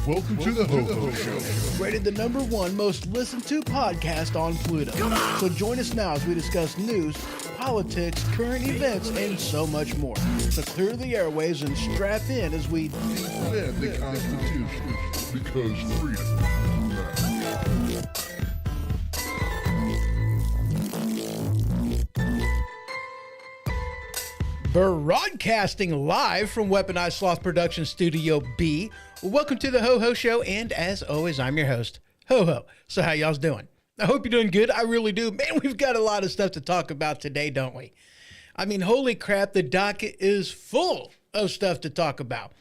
Welcome to the HohO Show. Rated the #1 most listened to podcast on Pluto. So join us now as we discuss news, politics, current events, and so much more. So clear the airwaves and strap in as we defend the Constitution, because freedom matters. Broadcasting live from Weaponized Sloth Production Studio B. Welcome to the HohO Show, and as always, I'm your host, HohO. So how y'all's doing? I hope you're doing good. I really do. Man, we've got a lot of stuff to talk about today, don't we? I mean, holy crap, the docket is full of stuff to talk about.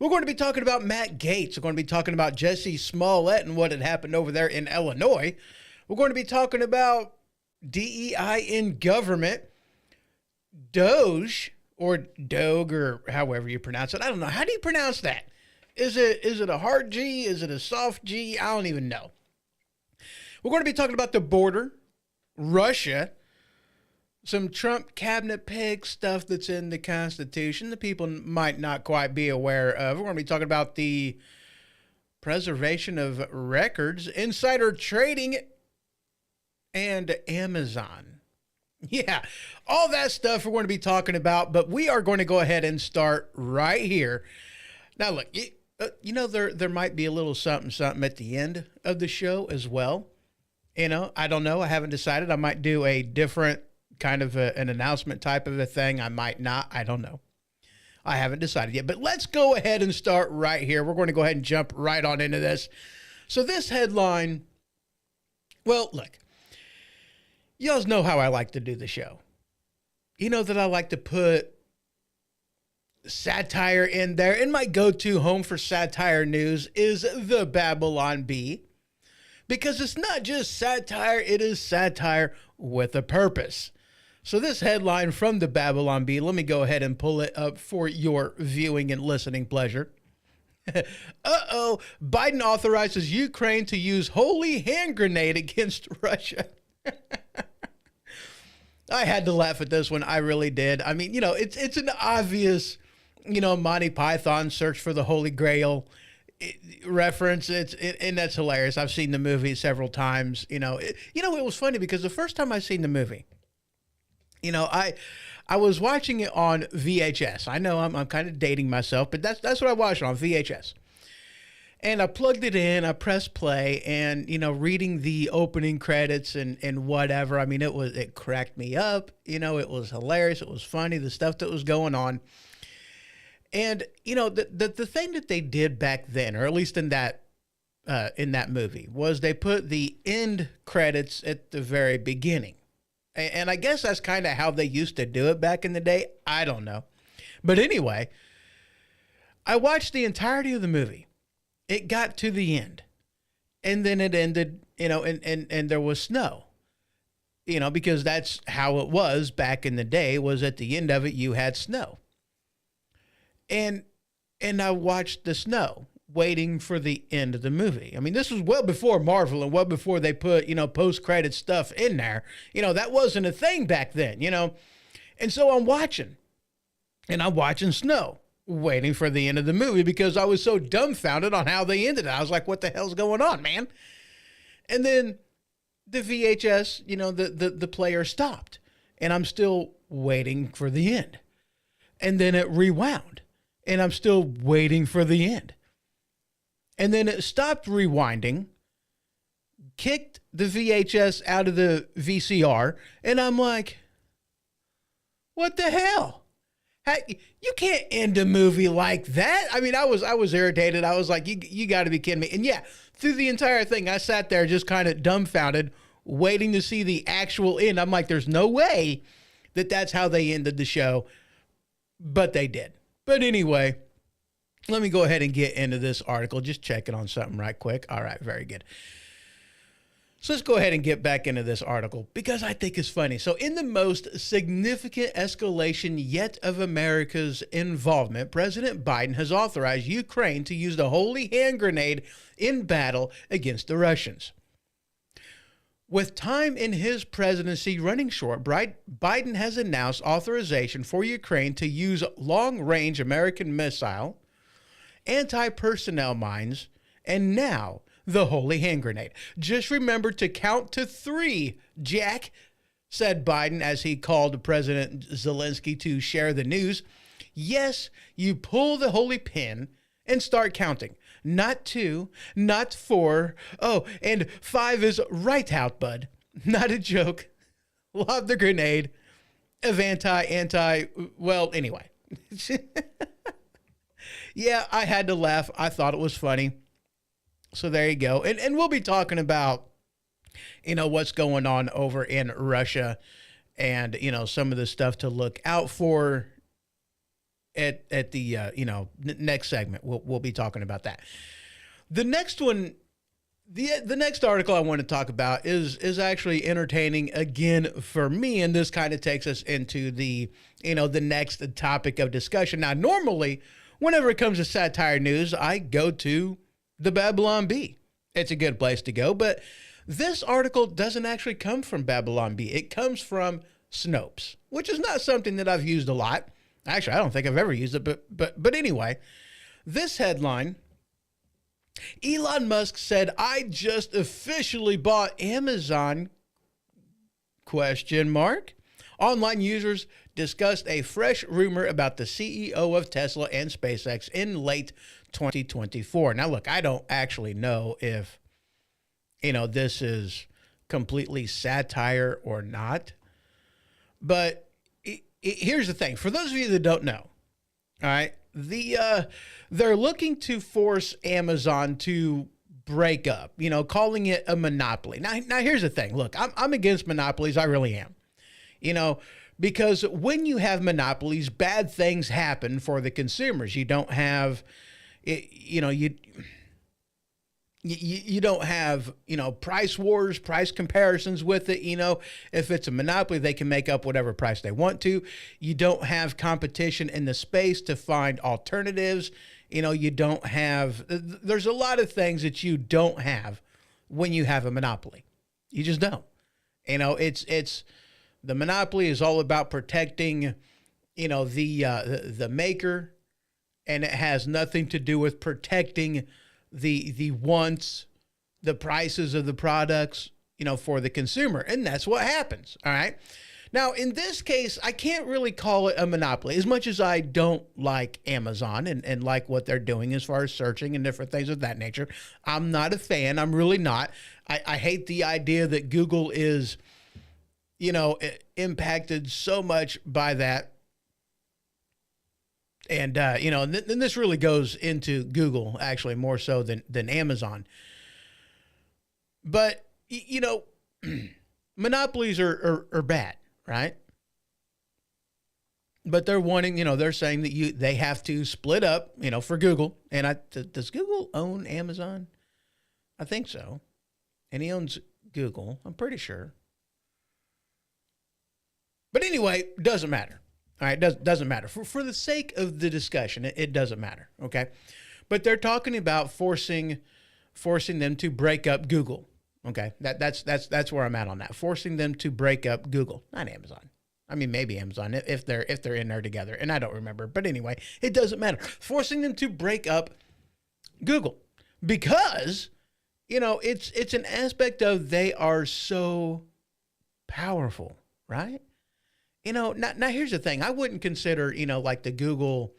We're going to be talking about Matt Gaetz. We're going to be talking about Jesse Smollett and what had happened over there in Illinois. We're going to be talking about DEI in government, DOGE, or DOGE, or however you pronounce it. I don't know. How do you pronounce that? Is it a hard G? Is it a soft G? I don't even know. We're going to be talking about the border, Russia, some Trump cabinet peg stuff that's in the Constitution that people might not quite be aware of. We're going to be talking about the preservation of records, insider trading, and Amazon. Yeah, all that stuff we're going to be talking about, but we are going to go ahead and start right here. Now, look, you know, there might be a little something at the end of the show as well. You know, I don't know. I haven't decided. I might do a different kind of an announcement type of a thing. I might not. I don't know. I haven't decided yet, but let's go ahead and start right here. We're going to go ahead and jump right on into this. So this headline, well, look. Y'all know how I like to do the show. You know that I like to put satire in there. And my go-to home for satire news is the Babylon Bee. Because it's not just satire, it is satire with a purpose. So this headline from the Babylon Bee, let me go ahead and pull it up for your viewing and listening pleasure. Uh-oh, Biden authorizes Ukraine to use holy hand grenade against Russia. I had to laugh at this one. I really did. I mean, you know, it's an obvious, you know, Monty Python search for the Holy Grail reference. And that's hilarious. I've seen the movie several times. You know, it was funny because the first time I seen the movie, you know, I was watching it on VHS. I know I'm kind of dating myself, but that's what I watched on VHS. And I plugged it in, I pressed play, and, you know, reading the opening credits and whatever, I mean, it cracked me up. You know, it was hilarious. It was funny, the stuff that was going on. And, you know, the thing that they did back then, or at least in that movie, was they put the end credits at the very beginning. And I guess that's kind of how they used to do it back in the day. I don't know. But anyway, I watched the entirety of the movie. It got to the end, and then it ended, you know, and there was snow, you know, because that's how it was back in the day, was at the end of it, you had snow. And I watched the snow waiting for the end of the movie. I mean, this was well before Marvel and well before they put, you know, post-credit stuff in there. You know, that wasn't a thing back then, you know. And so I'm watching snow. waiting for the end of the movie because I was so dumbfounded on how they ended it. I was like, what the hell's going on, man? And then the VHS, the player stopped, and I'm still waiting for the end. And then it rewound, and I'm still waiting for the end. And then it stopped rewinding, kicked the VHS out of the VCR, and I'm like, what the hell? You can't end a movie like that. I mean, I was irritated. I was like, you got to be kidding me. And yeah, through the entire thing, I sat there just kind of dumbfounded, waiting to see the actual end. I'm like, there's no way that that's how they ended the show, but they did. But anyway, let me go ahead and get into this article. Just checking on something right quick. All right, very good. So let's go ahead and get back into this article because I think it's funny. So in the most significant escalation yet of America's involvement, President Biden has authorized Ukraine to use the holy hand grenade in battle against the Russians. With time in his presidency running short, Biden has announced authorization for Ukraine to use long-range American missile, anti-personnel mines, and now the holy hand grenade. Just remember to count to 3, Jack, said Biden as he called President Zelensky to share the news. Yes, you pull the holy pin and start counting. Not 2, not 4. Oh, and 5 is right out, bud. Not a joke. Lob the grenade of well, anyway. Yeah, I had to laugh. I thought it was funny. So there you go. And we'll be talking about, what's going on over in Russia and, some of the stuff to look out for at the, next segment. We'll be talking about that. The next one, the next article I want to talk about is actually entertaining again for me. And this kind of takes us into the next topic of discussion. Now, normally, whenever it comes to satire news, I go to the Babylon Bee. It's a good place to go, but this article doesn't actually come from Babylon Bee. It comes from Snopes, which is not something that I've used a lot. Actually, I don't think I've ever used it, but anyway, this headline, Elon Musk said, I just officially bought Amazon, ? Online users discussed a fresh rumor about the CEO of Tesla and SpaceX in late 2024. Now, look, I don't actually know if, this is completely satire or not. But here's the thing. For those of you that don't know, all right, they're looking to force Amazon to break up, calling it a monopoly. Now here's the thing. Look, I'm against monopolies. I really am. Because when you have monopolies, bad things happen for the consumers. You don't have, you don't have, price wars, price comparisons with it. If it's a monopoly, they can make up whatever price they want to. You don't have competition in the space to find alternatives. You don't have, there's a lot of things that you don't have when you have a monopoly. You just don't. The monopoly is all about protecting, the maker, and it has nothing to do with protecting the wants, the prices of the products, for the consumer. And that's what happens. All right. Now, in this case, I can't really call it a monopoly as much as I don't like Amazon and like what they're doing as far as searching and different things of that nature. I'm not a fan. I'm really not. I hate the idea that Google is, impacted so much by that. And, and this really goes into Google actually more so than Amazon. But, monopolies are bad, right? But they're wanting, they're saying that they have to split up, for Google. And does Google own Amazon? I think so. And he owns Google, I'm pretty sure. But anyway, doesn't matter. All right, doesn't matter. For the sake of the discussion, it doesn't matter, okay? But they're talking about forcing them to break up Google, okay? That's where I'm at on that. Forcing them to break up Google, not Amazon, I mean, maybe Amazon if they're in there together, and I don't remember. But anyway, it doesn't matter. Forcing them to break up Google because it's an aspect of they are so powerful, right? Now here's the thing. I wouldn't consider like the Google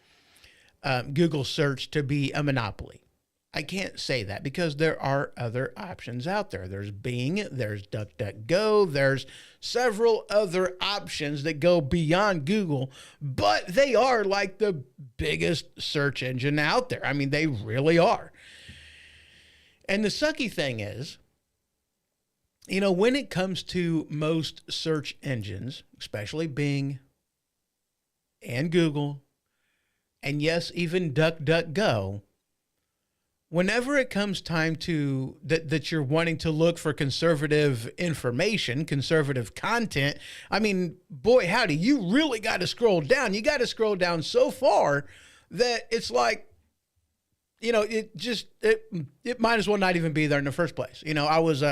search to be a monopoly. I can't say that because there are other options out there. There's Bing, there's DuckDuckGo, there's several other options that go beyond Google, but they are like the biggest search engine out there. I mean, they really are. And the sucky thing is, when it comes to most search engines, especially Bing and Google, and yes, even DuckDuckGo, whenever it comes time to that you're wanting to look for conservative information, conservative content, I mean, boy, howdy, you really got to scroll down. You got to scroll down so far that it's like, it might as well not even be there in the first place. I was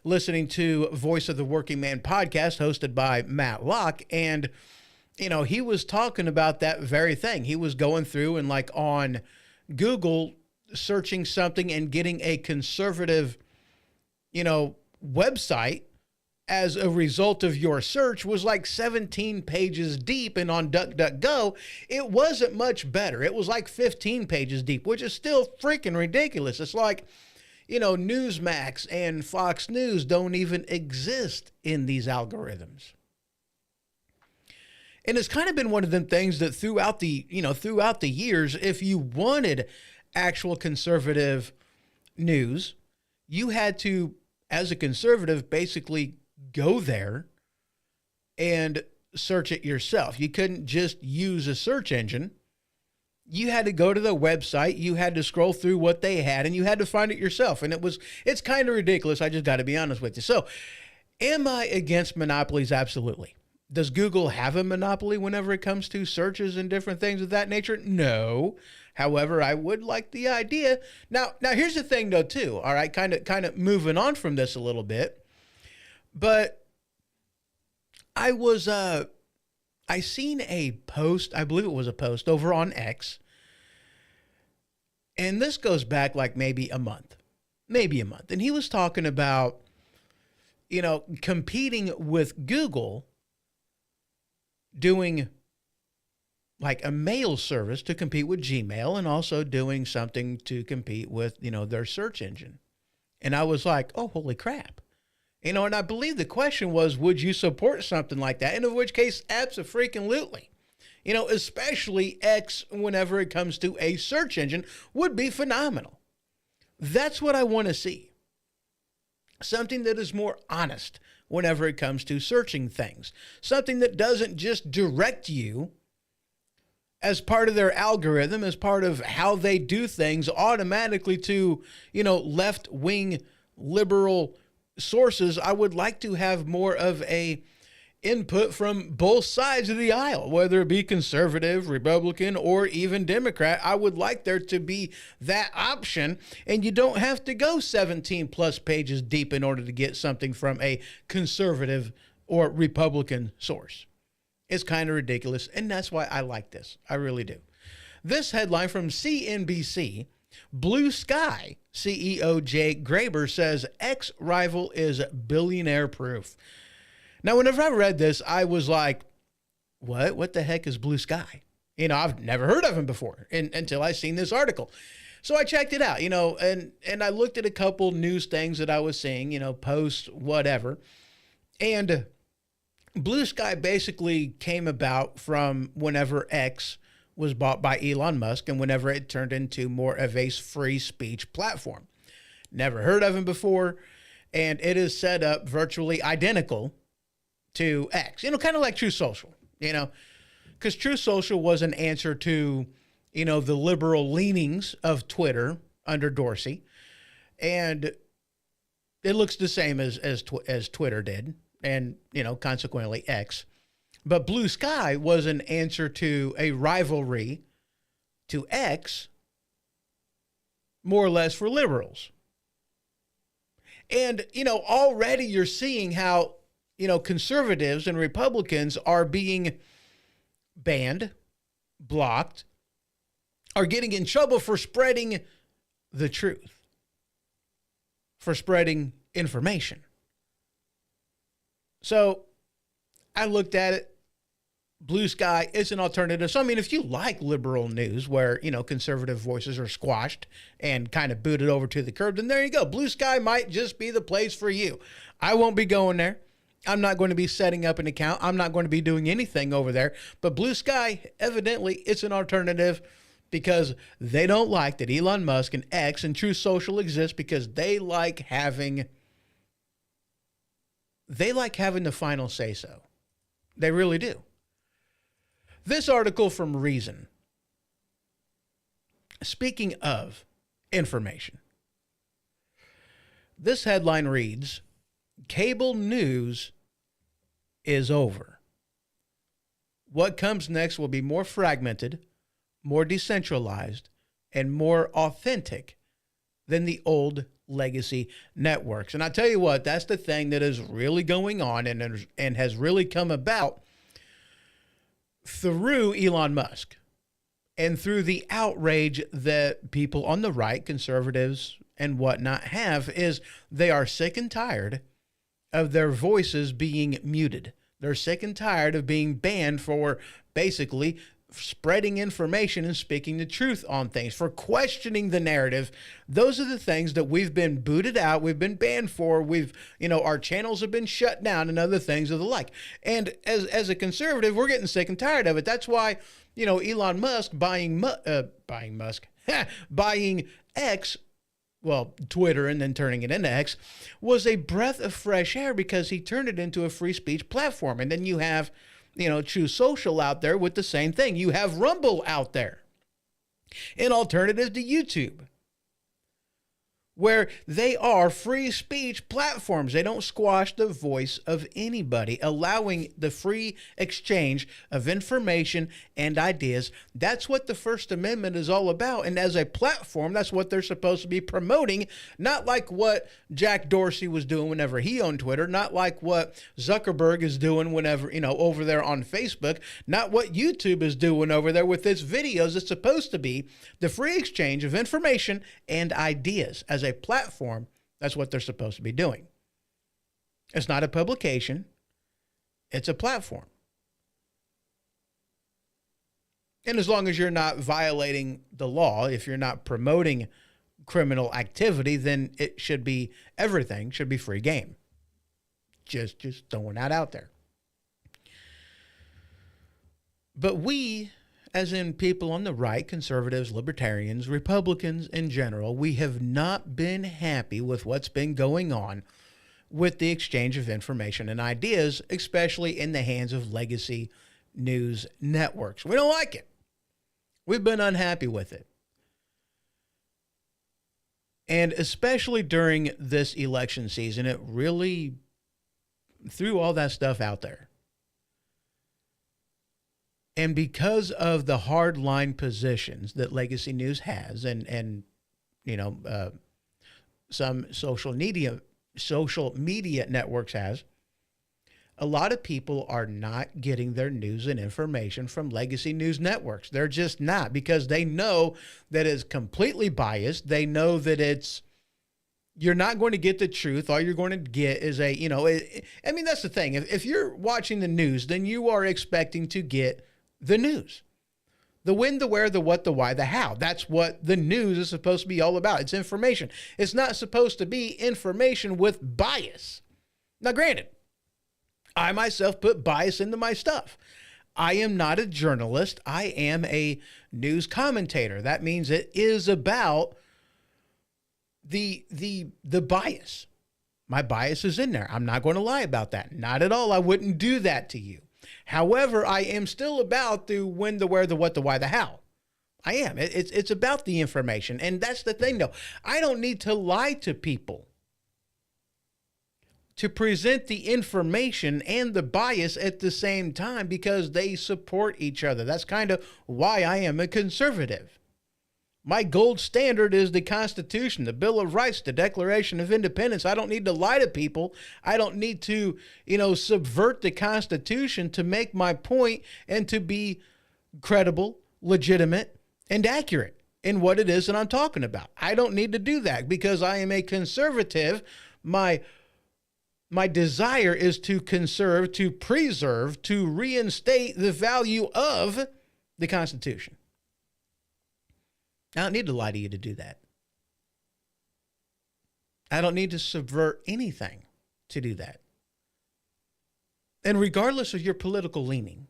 listening to Voice of the Working Man podcast hosted by Matt Locke, and he was talking about that very thing. He was going through and like on Google searching something and getting a conservative, website as a result of your search was like 17 pages deep. And on DuckDuckGo, it wasn't much better. It was like 15 pages deep, which is still freaking ridiculous. It's like, Newsmax and Fox News don't even exist in these algorithms. And it's kind of been one of them things that throughout the years, if you wanted actual conservative news, you had to, as a conservative, basically go there and search it yourself. You couldn't just use a search engine. You had to go to the website, you had to scroll through what they had, and you had to find it yourself. And it's kind of ridiculous. I just got to be honest with you. So am I against monopolies? Absolutely. Does Google have a monopoly whenever it comes to searches and different things of that nature? No. However, I would like the idea. Now here's the thing though too. All right, kind of moving on from this a little bit. But I seen a post, I believe it was a post over on X. And this goes back like maybe a month. And he was talking about, competing with Google, doing like a mail service to compete with Gmail and also doing something to compete with, their search engine. And I was like, oh, holy crap. And I believe the question was, would you support something like that? And in which case, abso-freaking-lutely. Especially X, whenever it comes to a search engine, would be phenomenal. That's what I want to see. Something that is more honest whenever it comes to searching things. Something that doesn't just direct you as part of their algorithm, as part of how they do things, automatically to, left-wing liberal sources. I would like to have more of a input from both sides of the aisle, whether it be conservative, Republican, or even Democrat. I would like there to be that option, and you don't have to go 17 plus pages deep in order to get something from a conservative or Republican source. It's kind of ridiculous, and that's why I like this. I really do. This headline from CNBC, Blue Sky CEO Jay Graber says ex-rival is billionaire proof. Now, whenever I read this, I was like, what? What the heck is Blue Sky? I've never heard of him before until I seen this article. So I checked it out, and I looked at a couple news things that I was seeing, posts, whatever. And Blue Sky basically came about from whenever X was bought by Elon Musk and whenever it turned into more of a free speech platform. Never heard of him before, and it is set up virtually identical to X, kind of like True Social, because True Social was an answer to, the liberal leanings of Twitter under Dorsey, and it looks the same as Twitter did. And, consequently X. But Blue Sky was an answer to a rivalry to X, more or less for liberals. And, already you're seeing how, conservatives and Republicans are being banned, blocked, are getting in trouble for spreading the truth, for spreading information. So I looked at it. Blue Sky is an alternative. So, I mean, if you like liberal news where, conservative voices are squashed and kind of booted over to the curb, then there you go. Blue Sky might just be the place for you. I won't be going there. I'm not going to be setting up an account. I'm not going to be doing anything over there. But Blue Sky, evidently, it's an alternative because they don't like that Elon Musk and X and True Social exist because they like having the final say so. They really do. This article from Reason. Speaking of information, this headline reads, "Cable news is over. What comes next will be more fragmented, more decentralized, and more authentic than the old legacy networks." And I tell you what, that's the thing that is really going on and has really come about through Elon Musk and through the outrage that people on the right, conservatives and whatnot, have, is they are sick and tired of their voices being muted. They're sick and tired of being banned for basically spreading information and speaking the truth on things, for questioning the narrative. Those are the things that we've been booted out, we've been banned for, our channels have been shut down and other things of the like. And as a conservative, we're getting sick and tired of it. That's why, Elon Musk buying X, well, Twitter and then turning it into X, was a breath of fresh air because he turned it into a free speech platform. And then you have True Social out there with the same thing. You have Rumble out there, an alternative to YouTube, where they are free speech platforms. They don't squash the voice of anybody, allowing the free exchange of information and ideas. That's what the First Amendment is all about. And as a platform, that's what they're supposed to be promoting, not like what Jack Dorsey was doing whenever he owned Twitter, not like what Zuckerberg is doing whenever, over there on Facebook, not what YouTube is doing over there with its videos. It's supposed to be the free exchange of information and ideas. As a platform, that's what they're supposed to be doing. It's not a publication, it's a platform. And as long as you're not violating the law, if you're not promoting criminal activity, then it should be, everything should be free game. Just throwing that out there. But we, as in people on the right, conservatives, libertarians, Republicans in general, we have not been happy with what's been going on with the exchange of information and ideas, especially in the hands of legacy news networks. We don't like it. We've been unhappy with it. And especially during this election season, it really threw all that stuff out there. And because of the hardline positions that Legacy News has, and some social media networks has, a lot of people are not getting their news and information from Legacy News networks. They're just not, because they know that it's completely biased. They know that you're not going to get the truth. All you're going to get is that's the thing. If you're watching the news, then you are expecting to get the news. The when, the where, the what, the why, the how. That's what the news is supposed to be all about. It's information. It's not supposed to be information with bias. Now, granted, I myself put bias into my stuff. I am not a journalist. I am a news commentator. That means it is about the bias. My bias is in there. I'm not going to lie about that. Not at all. I wouldn't do that to you. However, I am still about the when, the where, the what, the why, the how. I am. It's about the information. And that's the thing, though. I don't need to lie to people to present the information and the bias at the same time, because they support each other. That's kind of why I am a conservative. My gold standard is the Constitution, the Bill of Rights, the Declaration of Independence. I don't need to lie to people. I don't need to, subvert the Constitution to make my point and to be credible, legitimate, and accurate in what it is that I'm talking about. I don't need to do that because I am a conservative. My desire is to conserve, to preserve, to reinstate the value of the Constitution. I don't need to lie to you to do that. I don't need to subvert anything to do that. And regardless of your political leaning,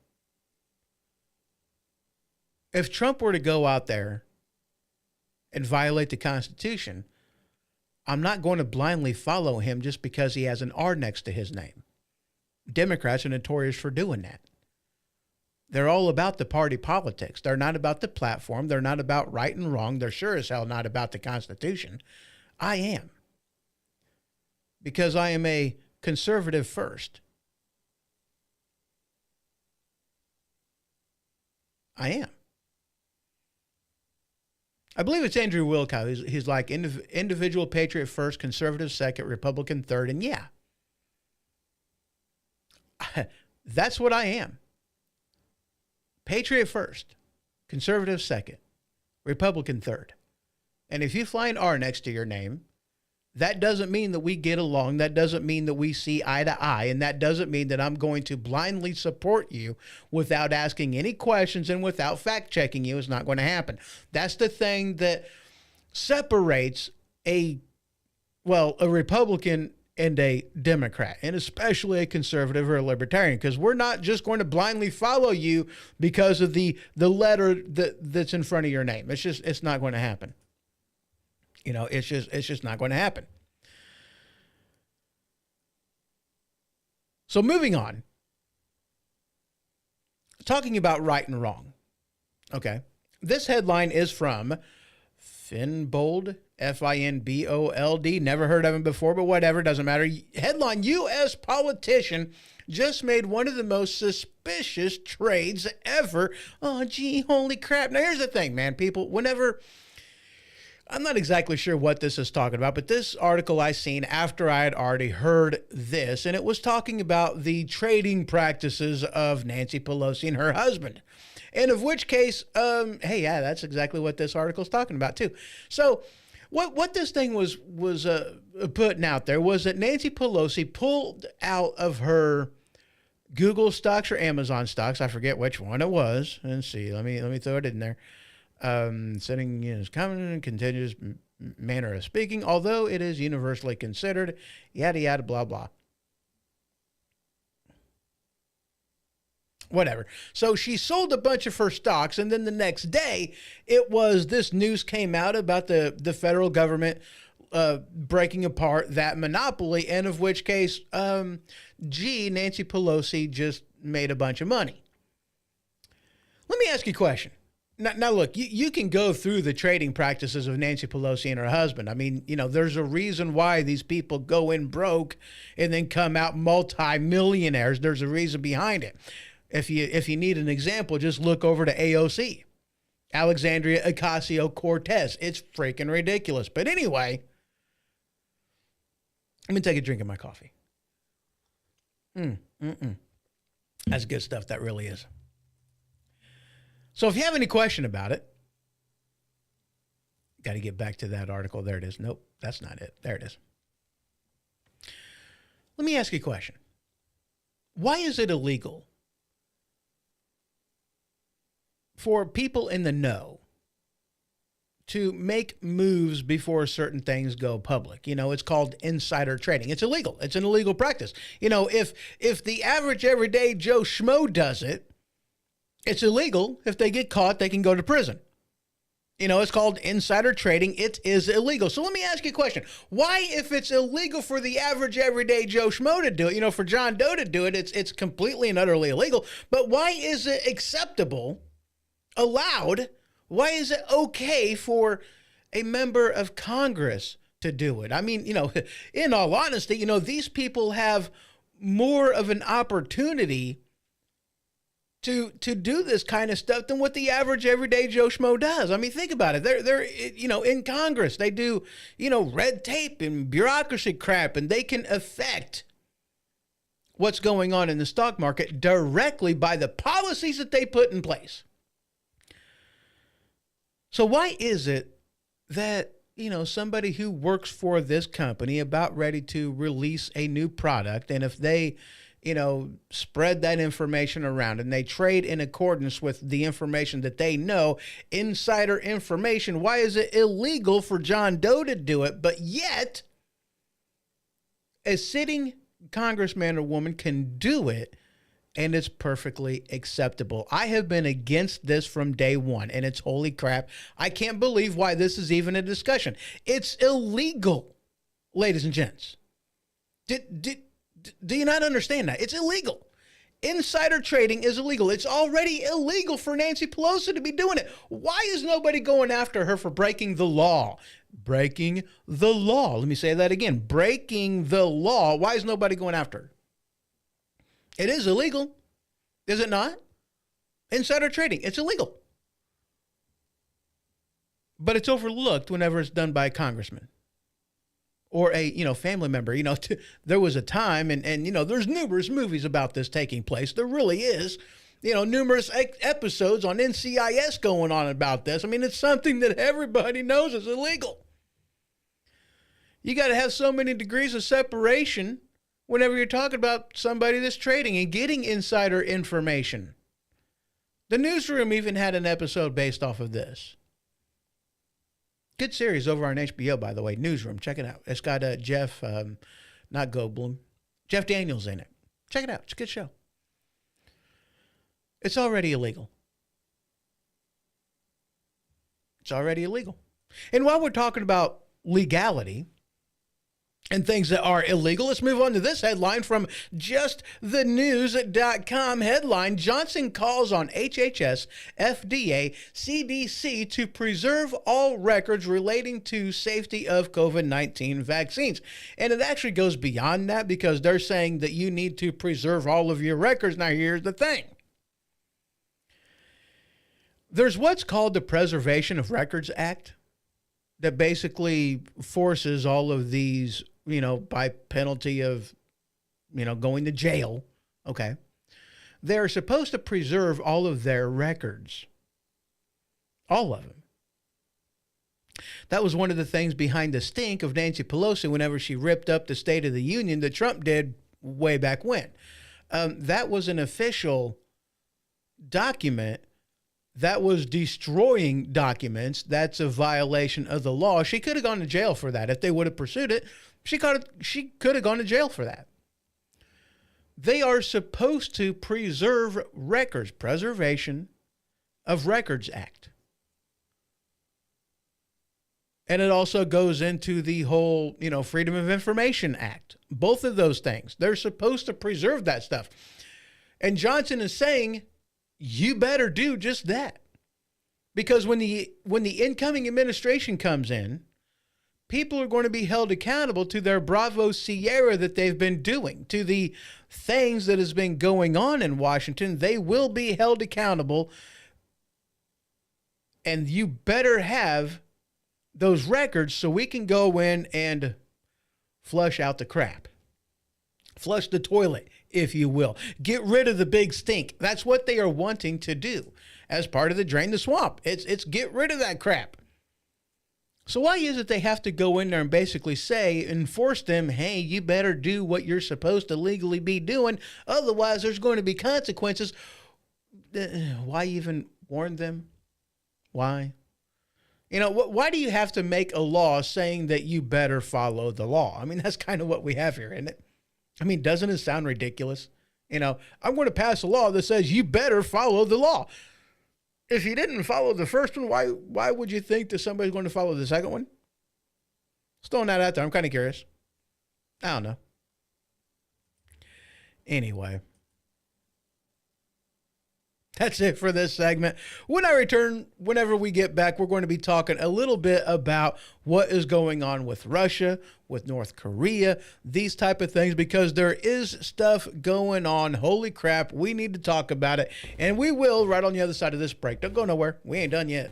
if Trump were to go out there and violate the Constitution, I'm not going to blindly follow him just because he has an R next to his name. Democrats are notorious for doing that. They're all about the party politics. They're not about the platform. They're not about right and wrong. They're sure as hell not about the Constitution. I am. Because I am a conservative first. I am. I believe it's Andrew Wilkow. He's like individual patriot first, conservative second, Republican third. And yeah, that's what I am. Patriot first, conservative second, Republican third. And if you find R next to your name, that doesn't mean that we get along. That doesn't mean that we see eye to eye. And that doesn't mean that I'm going to blindly support you without asking any questions and without fact checking you. It's not going to happen. That's the thing that separates a Republican and a Democrat, and especially a conservative or a libertarian, because we're not just going to blindly follow you because of the letter that's in front of your name. It's not going to happen. It's just not going to happen. So moving on, talking about right and wrong. Okay. This headline is from Finbold, Finbold. Never heard of him before, but whatever, doesn't matter. Headline: U.S. politician just made one of the most suspicious trades ever. Oh, gee, holy crap. Now, here's the thing, man, people. I'm not exactly sure what this is talking about, but this article I seen after I had already heard this, and it was talking about the trading practices of Nancy Pelosi and her husband. And of which case, hey, yeah, that's exactly what this article is talking about too. So what this thing was putting out there was that Nancy Pelosi pulled out of her Google stocks or Amazon stocks, I forget which one it was. Let's see, let me throw it in there. Setting is common and continuous manner of speaking, although it is universally considered, yada, yada, blah, blah. Whatever. So she sold a bunch of her stocks, and then the next day, this news came out about the federal government breaking apart that monopoly, and of which case, Nancy Pelosi just made a bunch of money. Let me ask you a question. Now look, you can go through the trading practices of Nancy Pelosi and her husband. I mean, there's a reason why these people go in broke and then come out multi-millionaires. There's a reason behind it. If you need an example, just look over to AOC, Alexandria Ocasio-Cortez. It's freaking ridiculous. But anyway, let me take a drink of my coffee. That's good stuff. That really is. So if you have any question about it, got to get back to that article. There it is. Nope, that's not it. There it is. Let me ask you a question. Why is it illegal for people in the know to make moves before certain things go public? It's called insider trading. It's illegal. It's an illegal practice. If the average everyday Joe Schmo does it, it's illegal. If they get caught, they can go to prison. It's called insider trading. It is illegal. So let me ask you a question. Why, if it's illegal for the average everyday Joe Schmo to do it, for John Doe to do it, it's completely and utterly illegal. But why is it acceptable, allowed? Why is it okay for a member of Congress to do it? I mean, in all honesty, these people have more of an opportunity to do this kind of stuff than what the average everyday Joe Schmo does. I mean, think about it. They're in Congress. They do, red tape and bureaucracy crap, and they can affect what's going on in the stock market directly by the policies that they put in place. So why is it that, somebody who works for this company about ready to release a new product, and if they, spread that information around and they trade in accordance with the information that they know, insider information, why is it illegal for John Doe to do it, but yet a sitting congressman or woman can do it, and it's perfectly acceptable? I have been against this from day one, and it's holy crap. I can't believe why this is even a discussion. It's illegal, ladies and gents. Do you not understand that? It's illegal. Insider trading is illegal. It's already illegal for Nancy Pelosi to be doing it. Why is nobody going after her for breaking the law? Breaking the law. Let me say that again. Breaking the law. Why is nobody going after her? It is illegal. Is it not? Insider trading. It's illegal. But it's overlooked whenever it's done by a congressman or a, family member. There was a time, and there's numerous movies about this taking place. There really is, numerous episodes on NCIS going on about this. I mean, it's something that everybody knows is illegal. You got to have so many degrees of separation whenever you're talking about somebody that's trading and getting insider information. The Newsroom even had an episode based off of this. Good series over on HBO, by the way. Newsroom, check it out. It's got Jeff, not Goldblum, Jeff Daniels in it. Check it out. It's a good show. It's already illegal. It's already illegal. And while we're talking about legality and things that are illegal, let's move on to this headline from justthenews.com. Headline: Johnson calls on HHS, FDA, CDC to preserve all records relating to safety of COVID-19 vaccines. And it actually goes beyond that, because they're saying that you need to preserve all of your records. Now, here's the thing. There's what's called the Preservation of Records Act that basically forces all of these, by penalty of, going to jail. Okay. They're supposed to preserve all of their records. All of them. That was one of the things behind the stink of Nancy Pelosi whenever she ripped up the State of the Union that Trump did way back when. That was an official document that was destroying documents. That's a violation of the law. She could have gone to jail for that. If they would have pursued it, she could have gone to jail for that. They are supposed to preserve records. Preservation of Records Act. And it also goes into the whole, Freedom of Information Act. Both of those things. They're supposed to preserve that stuff. And Johnson is saying, you better do just that. Because when the incoming administration comes in, people are going to be held accountable to their Bravo Sierra that they've been doing, to the things that has been going on in Washington. They will be held accountable. And you better have those records so we can go in and flush out the crap. Flush the toilet, if you will. Get rid of the big stink. That's what they are wanting to do as part of the Drain the Swamp. It's get rid of that crap. So why is it they have to go in there and basically say, enforce them, hey, you better do what you're supposed to legally be doing, otherwise there's going to be consequences? Why even warn them? Why? Why do you have to make a law saying that you better follow the law? I mean, that's kind of what we have here, isn't it? I mean, doesn't it sound ridiculous? I'm going to pass a law that says you better follow the law. If you didn't follow the first one, why would you think that somebody's going to follow the second one? Just throwing that out there. I'm kind of curious. I don't know. Anyway. That's it for this segment. When I return, whenever we get back, we're going to be talking a little bit about what is going on with Russia, with North Korea, these type of things, because there is stuff going on. Holy crap, we need to talk about it. And we will right on the other side of this break. Don't go nowhere. We ain't done yet.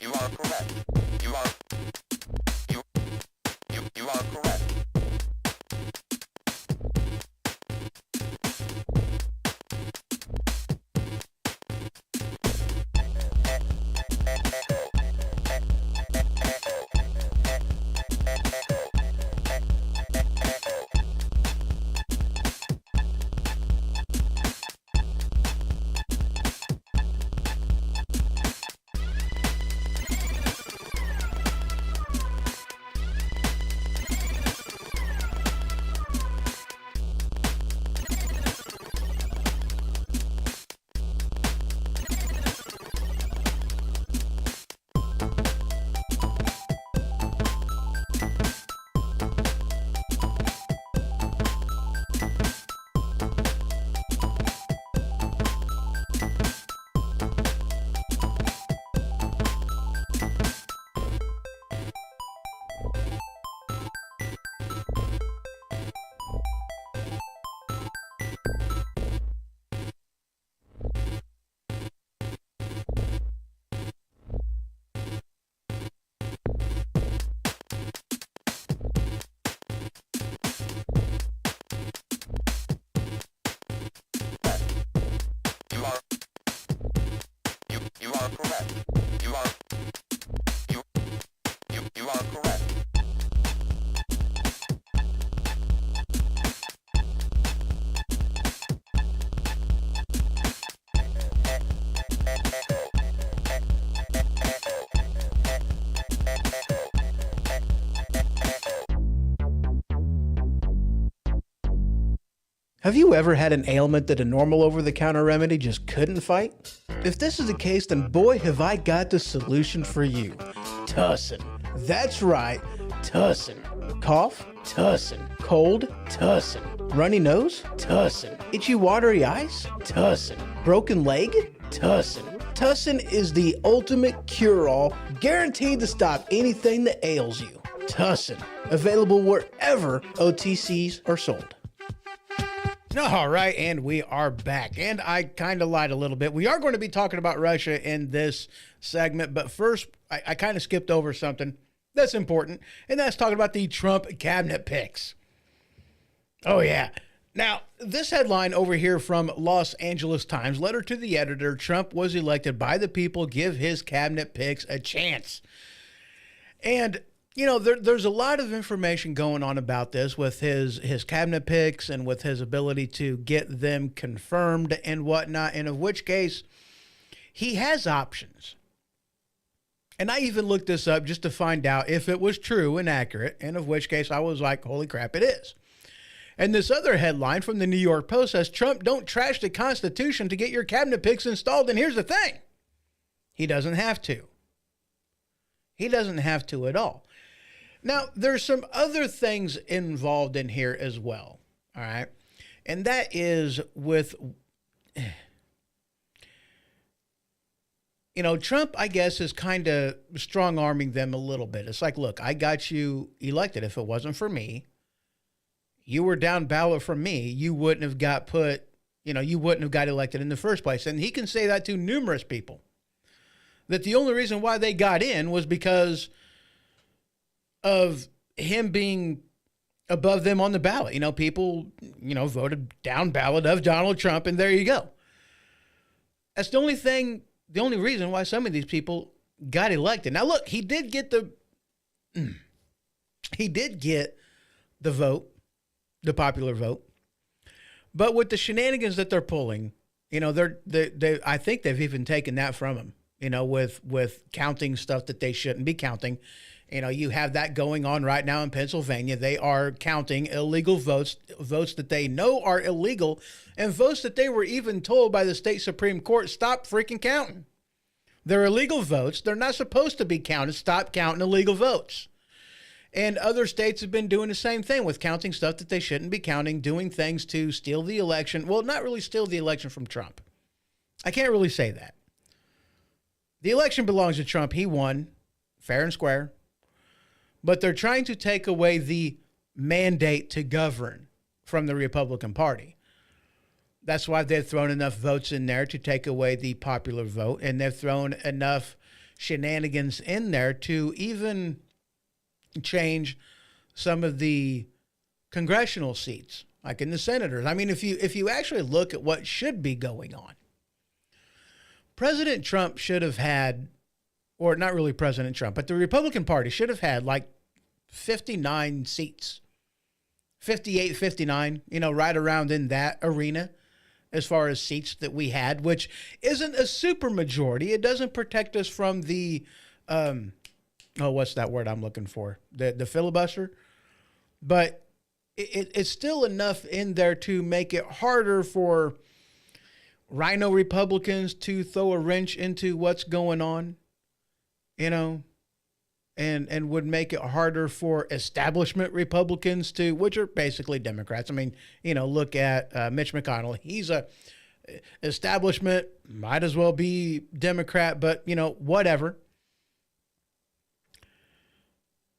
You are correct. You are correct. You are correct. You are correct. Have you ever had an ailment that a normal over-the-counter remedy just couldn't fight? If this is the case, then boy, have I got the solution for you. Tussin. That's right, Tussin. Cough? Tussin. Cold? Tussin. Runny nose? Tussin. Itchy watery eyes? Tussin. Broken leg? Tussin. Tussin is the ultimate cure-all, guaranteed to stop anything that ails you. Tussin. Available wherever OTCs are sold. All right, and we are back. And I kind of lied a little bit. We are going to be talking about Russia in this segment, but first, I kind of skipped over something that's important, and that's talking about the Trump cabinet picks. Oh, yeah. Now, this headline over here from Los Angeles Times, letter to the editor, Trump was elected by the people, give his cabinet picks a chance. And you know, there's a lot of information going on about this with his cabinet picks and with his ability to get them confirmed and whatnot, and of which case he has options. And I even looked this up just to find out if it was true and accurate, and of which case I was like, holy crap, it is. And this other headline from the New York Post says, Trump, don't trash the Constitution to get your cabinet picks installed. And here's the thing. He doesn't have to. He doesn't have to at all. Now, there's some other things involved in here as well, all right? And that is with, you know, Trump, I guess, is kind of strong-arming them a little bit. It's like, look, I got you elected. If it wasn't for me, you were down ballot from me, you wouldn't have got put, you know, you wouldn't have got elected in the first place. And he can say that to numerous people, that the only reason why they got in was because of him being above them on the ballot. You know, people, you know, voted down ballot of Donald Trump, and there you go. That's the only thing, the only reason why some of these people got elected. Now, look, he did get the vote, the popular vote, but with the shenanigans that they're pulling, you know, I think they've even taken that from him. with counting stuff that they shouldn't be counting. You have that going on right now in Pennsylvania. They are counting illegal votes that they know are illegal, and votes that they were even told by the state Supreme Court, stop freaking counting. They're illegal votes. They're not supposed to be counted. Stop counting illegal votes. And other states have been doing the same thing with counting stuff that they shouldn't be counting, doing things to steal the election. Well, not really steal the election from Trump. I can't really say that. The election belongs to Trump. He won, fair and square. But they're trying to take away the mandate to govern from the Republican Party. That's why they've thrown enough votes in there to take away the popular vote. And they've thrown enough shenanigans in there to even change some of the congressional seats, like in the senators. I mean, if you actually look at what should be going on, President Trump should have had, or not really President Trump, but the Republican Party should have had like 59 seats, 58, 59, right around in that arena as far as seats that we had, which isn't a super majority. It doesn't protect us from the, what's that word I'm looking for? The filibuster. But it's still enough in there to make it harder for rhino Republicans to throw a wrench into what's going on, and would make it harder for establishment Republicans to, which are basically Democrats. I mean, look at Mitch McConnell. He's a establishment, might as well be Democrat, but, whatever.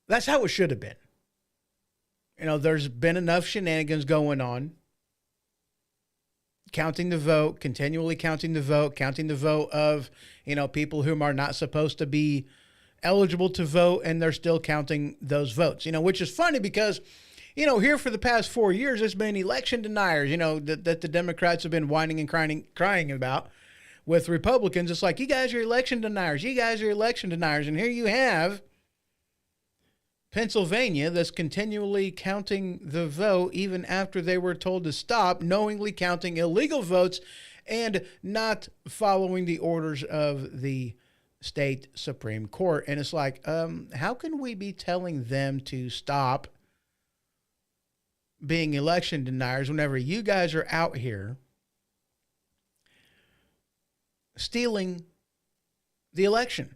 That's how it should have been. There's been enough shenanigans going on. Counting the vote, continually counting the vote of, people whom are not supposed to be eligible to vote, and they're still counting those votes, which is funny because, here for the past 4 years, there's been election deniers, that the Democrats have been whining and crying about with Republicans. It's like, you guys are election deniers. You guys are election deniers. And here you have Pennsylvania that's continually counting the vote even after they were told to stop, knowingly counting illegal votes and not following the orders of the state Supreme Court. And it's like, how can we be telling them to stop being election deniers whenever you guys are out here stealing the election?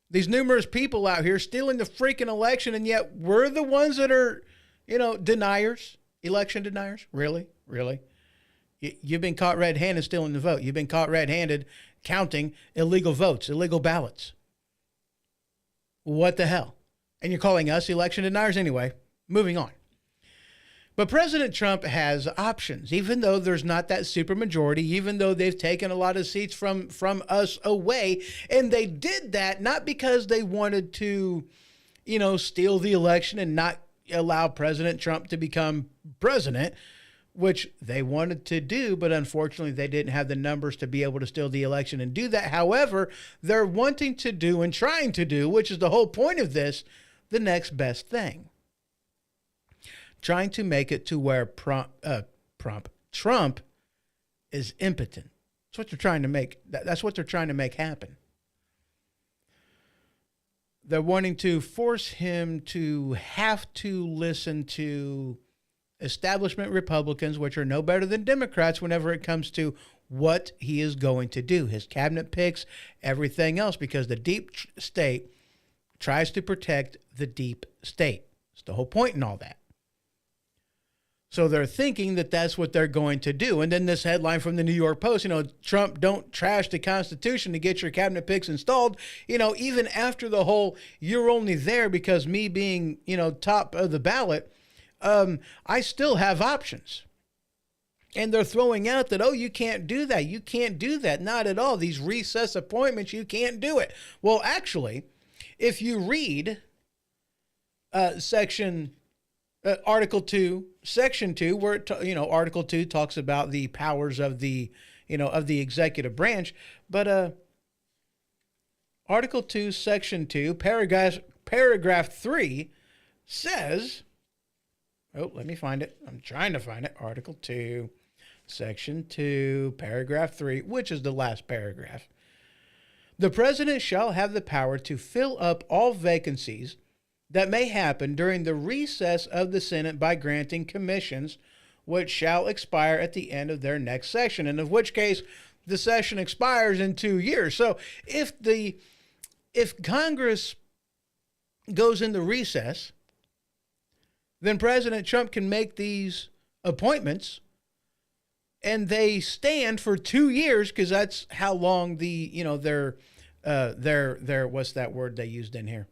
These numerous people out here stealing the freaking election, and yet we're the ones that are, deniers, election deniers. Really? Really? You've been caught red-handed stealing the vote. You've been caught red-handed counting illegal votes, illegal ballots. What the hell? And you're calling us election deniers anyway. Moving on. But President Trump has options, even though there's not that supermajority, even though they've taken a lot of seats from us away. And they did that not because they wanted to, steal the election and not allow President Trump to become president, which they wanted to do, but unfortunately they didn't have the numbers to be able to steal the election and do that. However, they're wanting to do and trying to do, which is the whole point of this, the next best thing. Trying to make it to where Trump is impotent. That's what they're trying to make. That's what they're trying to make happen. They're wanting to force him to have to listen to establishment Republicans, which are no better than Democrats whenever it comes to what he is going to do, his cabinet picks, everything else, because the deep state tries to protect the deep state. It's the whole point in all that. So they're thinking that that's what they're going to do. And then this headline from the New York Post, Trump, don't trash the Constitution to get your cabinet picks installed. Even after the whole, you're only there because me being, top of the ballot, I still have options. And they're throwing out that, you can't do that. You can't do that. Not at all. These recess appointments, you can't do it. Well, actually, if you read Article 2, Section 2, where, Article 2 talks about the powers of the, of the executive branch. But Article 2, Section 2, paragraph 3 says, let me find it. I'm trying to find it. Article 2, Section 2, paragraph 3, which is the last paragraph. The president shall have the power to fill up all vacancies that may happen during the recess of the Senate by granting commissions, which shall expire at the end of their next session, and of which case the session expires in 2 years. So if Congress goes into recess, then President Trump can make these appointments, and they stand for 2 years, because that's how long their what's that word they used in here?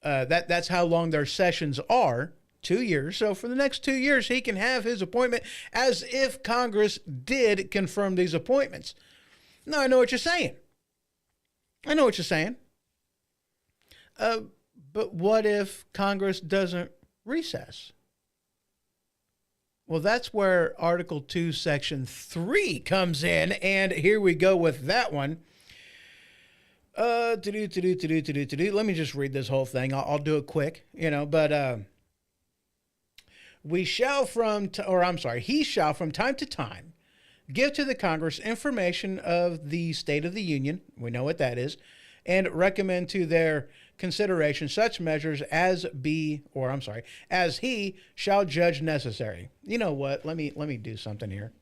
That's how long their sessions are, 2 years. So for the next 2 years, he can have his appointment as if Congress did confirm these appointments. Now, I know what you're saying. But what if Congress doesn't recess? Well, that's where Article 2, Section 3 comes in, and here we go with that one. Let me just read this whole thing. I'll do it quick, but he shall from time to time give to the Congress information of the State of the Union, we know what that is, and recommend to their consideration such measures as he shall judge necessary. You know what? Let me do something here.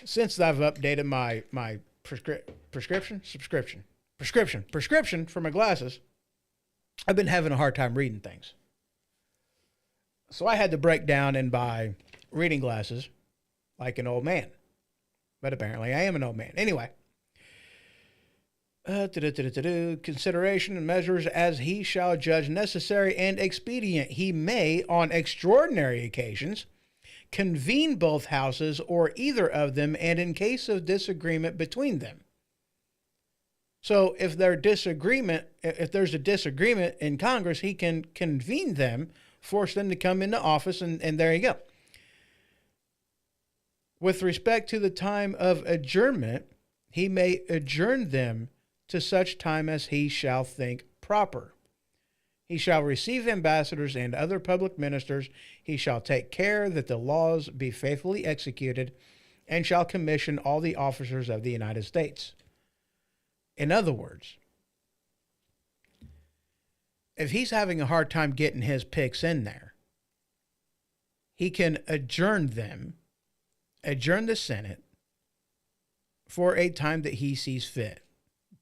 Since I've updated my prescription for my glasses, I've been having a hard time reading things. So I had to break down and buy reading glasses like an old man. But apparently I am an old man. Anyway. Consideration and measures as he shall judge necessary and expedient. He may, on extraordinary occasions, convene both houses or either of them, and in case of disagreement between them. So if there's a disagreement in Congress, he can convene them, force them to come into office, and there you go. With respect to the time of adjournment, he may adjourn them to such time as he shall think proper. He shall receive ambassadors and other public ministers. He shall take care that the laws be faithfully executed, and shall commission all the officers of the United States. In other words, if he's having a hard time getting his picks in there, he can adjourn the Senate for a time that he sees fit,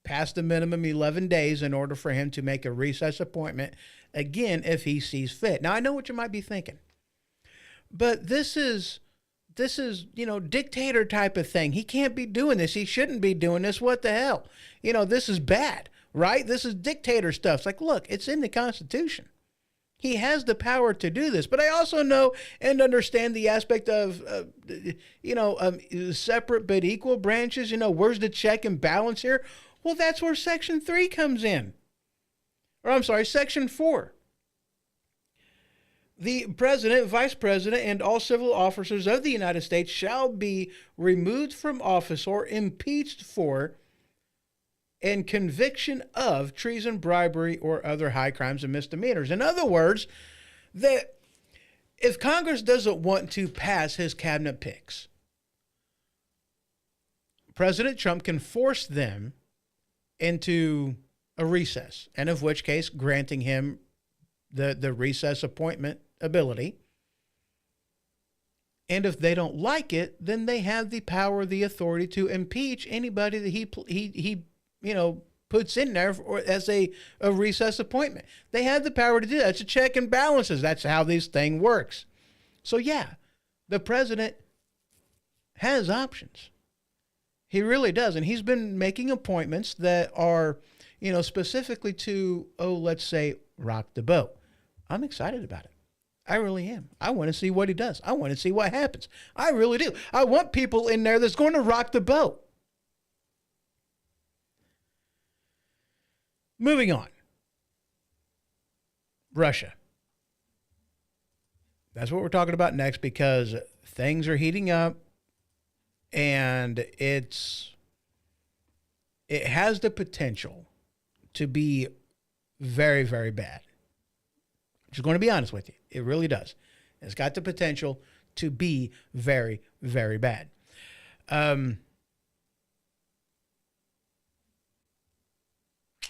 past the minimum 11 days, in order for him to make a recess appointment, again, if he sees fit. Now, I know what you might be thinking, but this is, dictator type of thing. He can't be doing this. He shouldn't be doing this. What the hell? This is bad, right? This is dictator stuff. It's like, look, it's in the Constitution. He has the power to do this. But I also know and understand the aspect of, separate but equal branches. Where's the check and balance here? Well, that's where Section 3 comes in. Section 4. The president, vice president, and all civil officers of the United States shall be removed from office or impeached for and conviction of treason, bribery, or other high crimes and misdemeanors. In other words, that if Congress doesn't want to pass his cabinet picks, President Trump can force them into a recess, and of which case granting him the recess appointment ability. And if they don't like it, then they have the power, the authority to impeach anybody that he puts in there as a recess appointment. They have the power to do that. It's a check and balances. That's how this thing works. So yeah, the president has options. He really does. And he's been making appointments that are, specifically to, let's say, rock the boat. I'm excited about it. I really am. I want to see what he does. I want to see what happens. I really do. I want people in there that's going to rock the boat. Moving on. Russia. That's what we're talking about next, because things are heating up, and it has the potential to be very, very bad. I'm just going to be honest with you. It really does. It's got the potential to be very, very bad.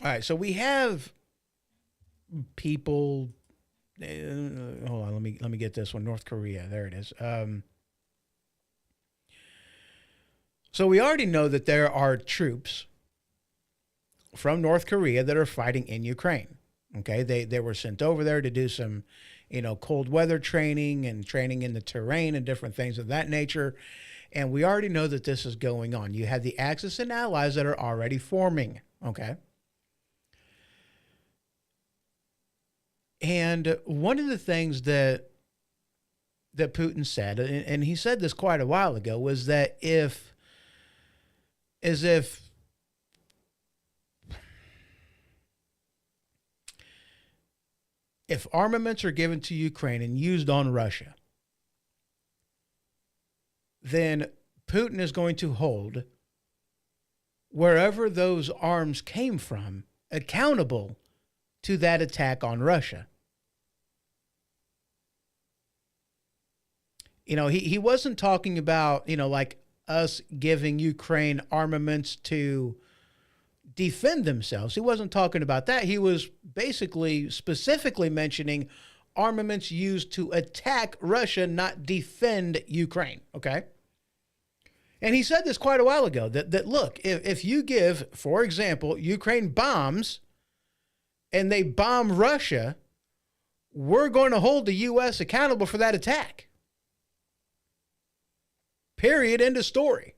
All right, so we have people. Hold on, let me get this one. North Korea, there it is. So we already know that there are troops from North Korea that are fighting in Ukraine. Okay, they were sent over there to do some, cold weather training and training in the terrain and different things of that nature. And we already know that this is going on. You have the Axis and allies that are already forming. Okay. And one of the things that Putin said, and he said this quite a while ago, was that if armaments are given to Ukraine and used on Russia, then Putin is going to hold wherever those arms came from accountable to that attack on Russia. He wasn't talking about, like us giving Ukraine armaments to defend themselves. He wasn't talking about that. He was basically specifically mentioning armaments used to attack Russia, not defend Ukraine. Okay. And he said this quite a while ago that look, if you give, for example, Ukraine bombs and they bomb Russia, we're going to hold the U.S. accountable for that attack. Period. End of story.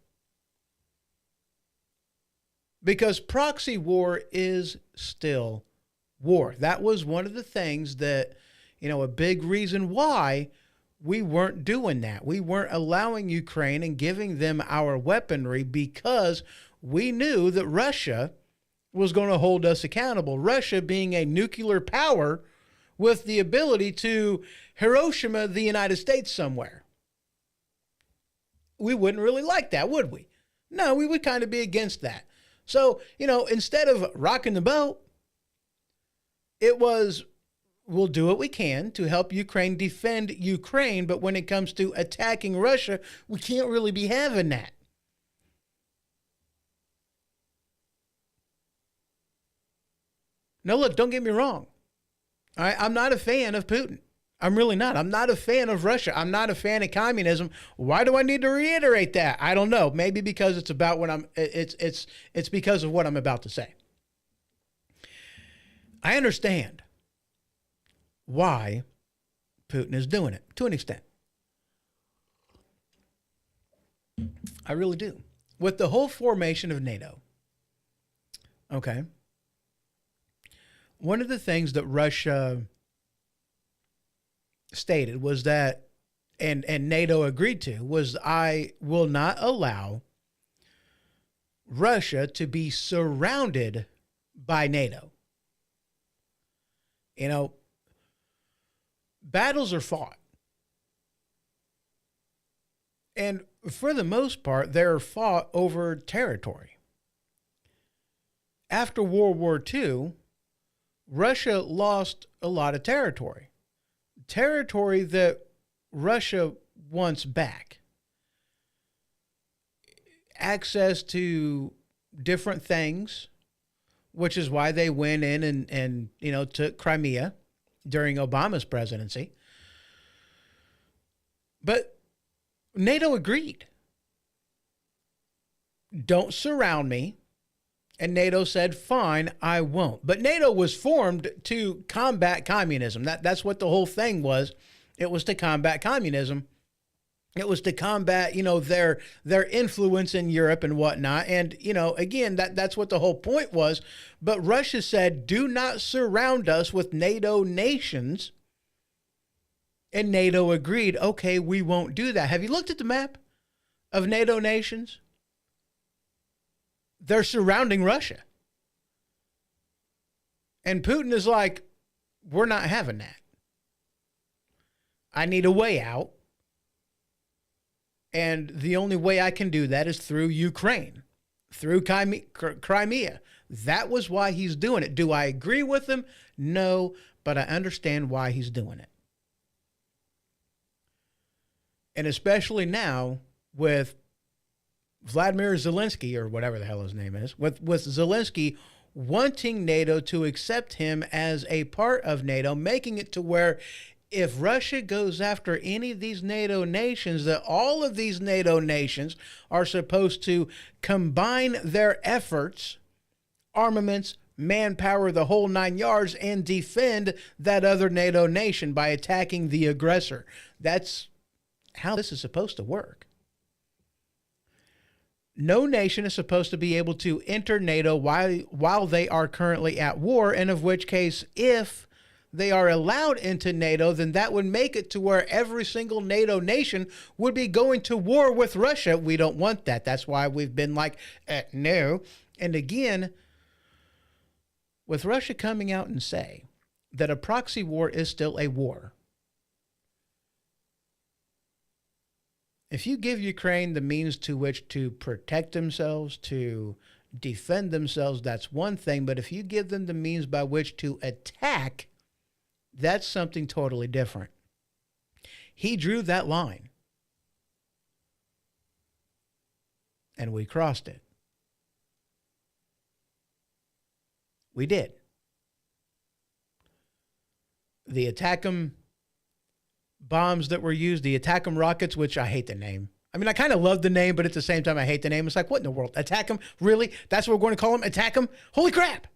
Because proxy war is still war. That was one of the things that, a big reason why we weren't doing that. We weren't allowing Ukraine and giving them our weaponry because we knew that Russia was going to hold us accountable. Russia being a nuclear power with the ability to Hiroshima the United States somewhere. We wouldn't really like that, would we? No, we would kind of be against that. So, instead of rocking the boat, it was, we'll do what we can to help Ukraine defend Ukraine, but when it comes to attacking Russia, we can't really be having that. Now, look, don't get me wrong. All right, I'm not a fan of Putin. I'm really not. I'm not a fan of Russia. I'm not a fan of communism. Why do I need to reiterate that? I don't know. Maybe because it's about what it's because of what I'm about to say. I understand why Putin is doing it to an extent. I really do. With the whole formation of NATO, okay, one of the things that Russia stated was that, and NATO agreed to, was I will not allow Russia to be surrounded by NATO. Battles are fought. And for the most part, they're fought over territory. After World War II, Russia lost a lot of territory. Territory that Russia wants back. Access to different things, which is why they went in and took Crimea during Obama's presidency. But NATO agreed. Don't surround me. And NATO said, fine, I won't. But NATO was formed to combat communism. That's what the whole thing was. It was to combat communism. It was to combat, their influence in Europe and whatnot. And, again, that's what the whole point was. But Russia said, do not surround us with NATO nations. And NATO agreed, okay, we won't do that. Have you looked at the map of NATO nations? They're surrounding Russia. And Putin is like, we're not having that. I need a way out. And the only way I can do that is through Ukraine, through Crimea. That was why he's doing it. Do I agree with him? No, but I understand why he's doing it. And especially now with Vladimir Zelensky, or whatever the hell his name is, with Zelensky wanting NATO to accept him as a part of NATO, making it to where if Russia goes after any of these NATO nations, that all of these NATO nations are supposed to combine their efforts, armaments, manpower, the whole 9 yards, and defend that other NATO nation by attacking the aggressor. That's how this is supposed to work. No nation is supposed to be able to enter NATO while they are currently at war, and of which case, if they are allowed into NATO, then that would make it to where every single NATO nation would be going to war with Russia. We don't want that. That's why we've been like, no. And again, with Russia coming out and say that a proxy war is still a war, if you give Ukraine the means to which to protect themselves, to defend themselves, that's one thing. But if you give them the means by which to attack, that's something totally different. He drew that line, and we crossed it. We did. The ATACMS bombs that were used, the ATACMS rockets, which I hate the name. I mean, I kind of love the name, but at the same time, I hate the name. It's like, what in the world? ATACMS? Really? That's what we're going to call them? ATACMS? Holy crap.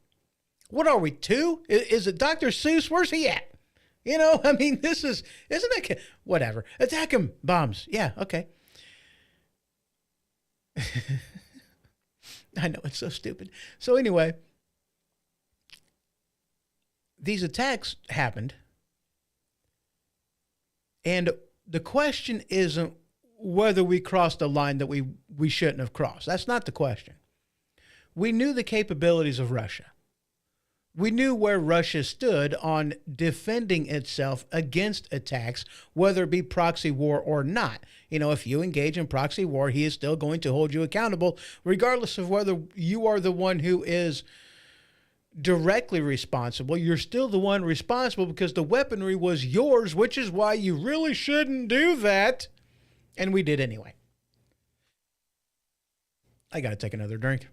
What are we, 2? Is it Dr. Seuss? Where's he at? You know, I mean, this is, isn't it? Whatever. ATACMS bombs. Yeah, okay. I know, it's so stupid. So anyway, these attacks happened. And the question isn't whether we crossed a line that we shouldn't have crossed. That's not the question. We knew the capabilities of Russia. We knew where Russia stood on defending itself against attacks, whether it be proxy war or not. You know, if you engage in proxy war, he is still going to hold you accountable, regardless of whether you are the one who is directly responsible. You're still the one responsible because the weaponry was yours, which is why you really shouldn't do that. And we did anyway. I got to take another drink.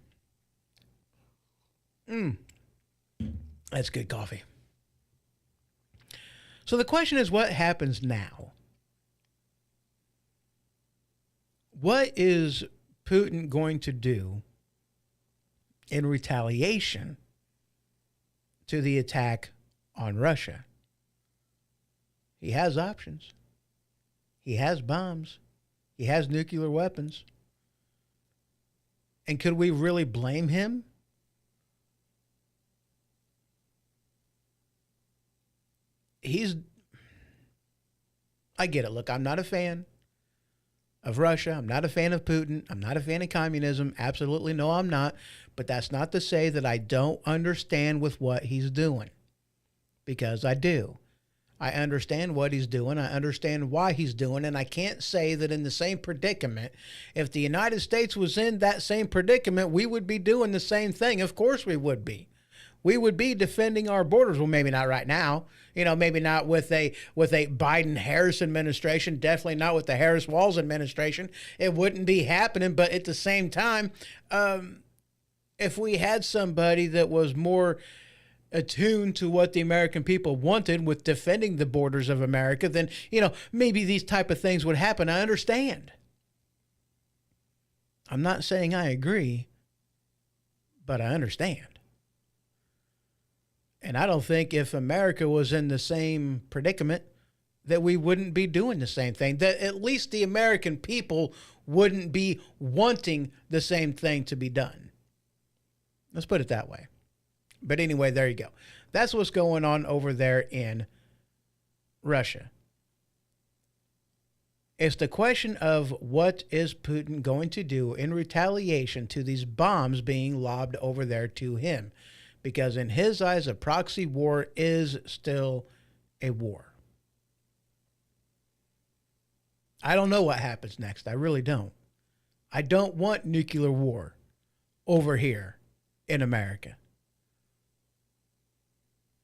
That's good coffee. So the question is, what happens now? What is Putin going to do in retaliation to the attack on Russia? He has options. He has bombs. He has nuclear weapons. And could we really blame him? I get it. Look, I'm not a fan of Russia. I'm not a fan of Putin. I'm not a fan of communism. Absolutely no, I'm not. But that's not to say that I don't understand with what he's doing, because I do. I understand what he's doing. I understand why he's doing. And I can't say that in the same predicament, if the United States was in that same predicament, we would be doing the same thing. Of course we would be. We would be defending our borders. Well, maybe not right now. You know, maybe not with a Biden-Harris administration. Definitely not with the Harris-Walz administration. It wouldn't be happening. But at the same time, if we had somebody that was more attuned to what the American people wanted with defending the borders of America, then, you know, maybe these type of things would happen. I understand. I'm not saying I agree, but I understand. And I don't think if America was in the same predicament that we wouldn't be doing the same thing, that at least the American people wouldn't be wanting the same thing to be done. Let's put it that way. But anyway, there you go. That's what's going on over there in Russia. It's the question of what is Putin going to do in retaliation to these bombs being lobbed over there to him. Because in his eyes, a proxy war is still a war. I don't know what happens next. I really don't. I don't want nuclear war over here in America.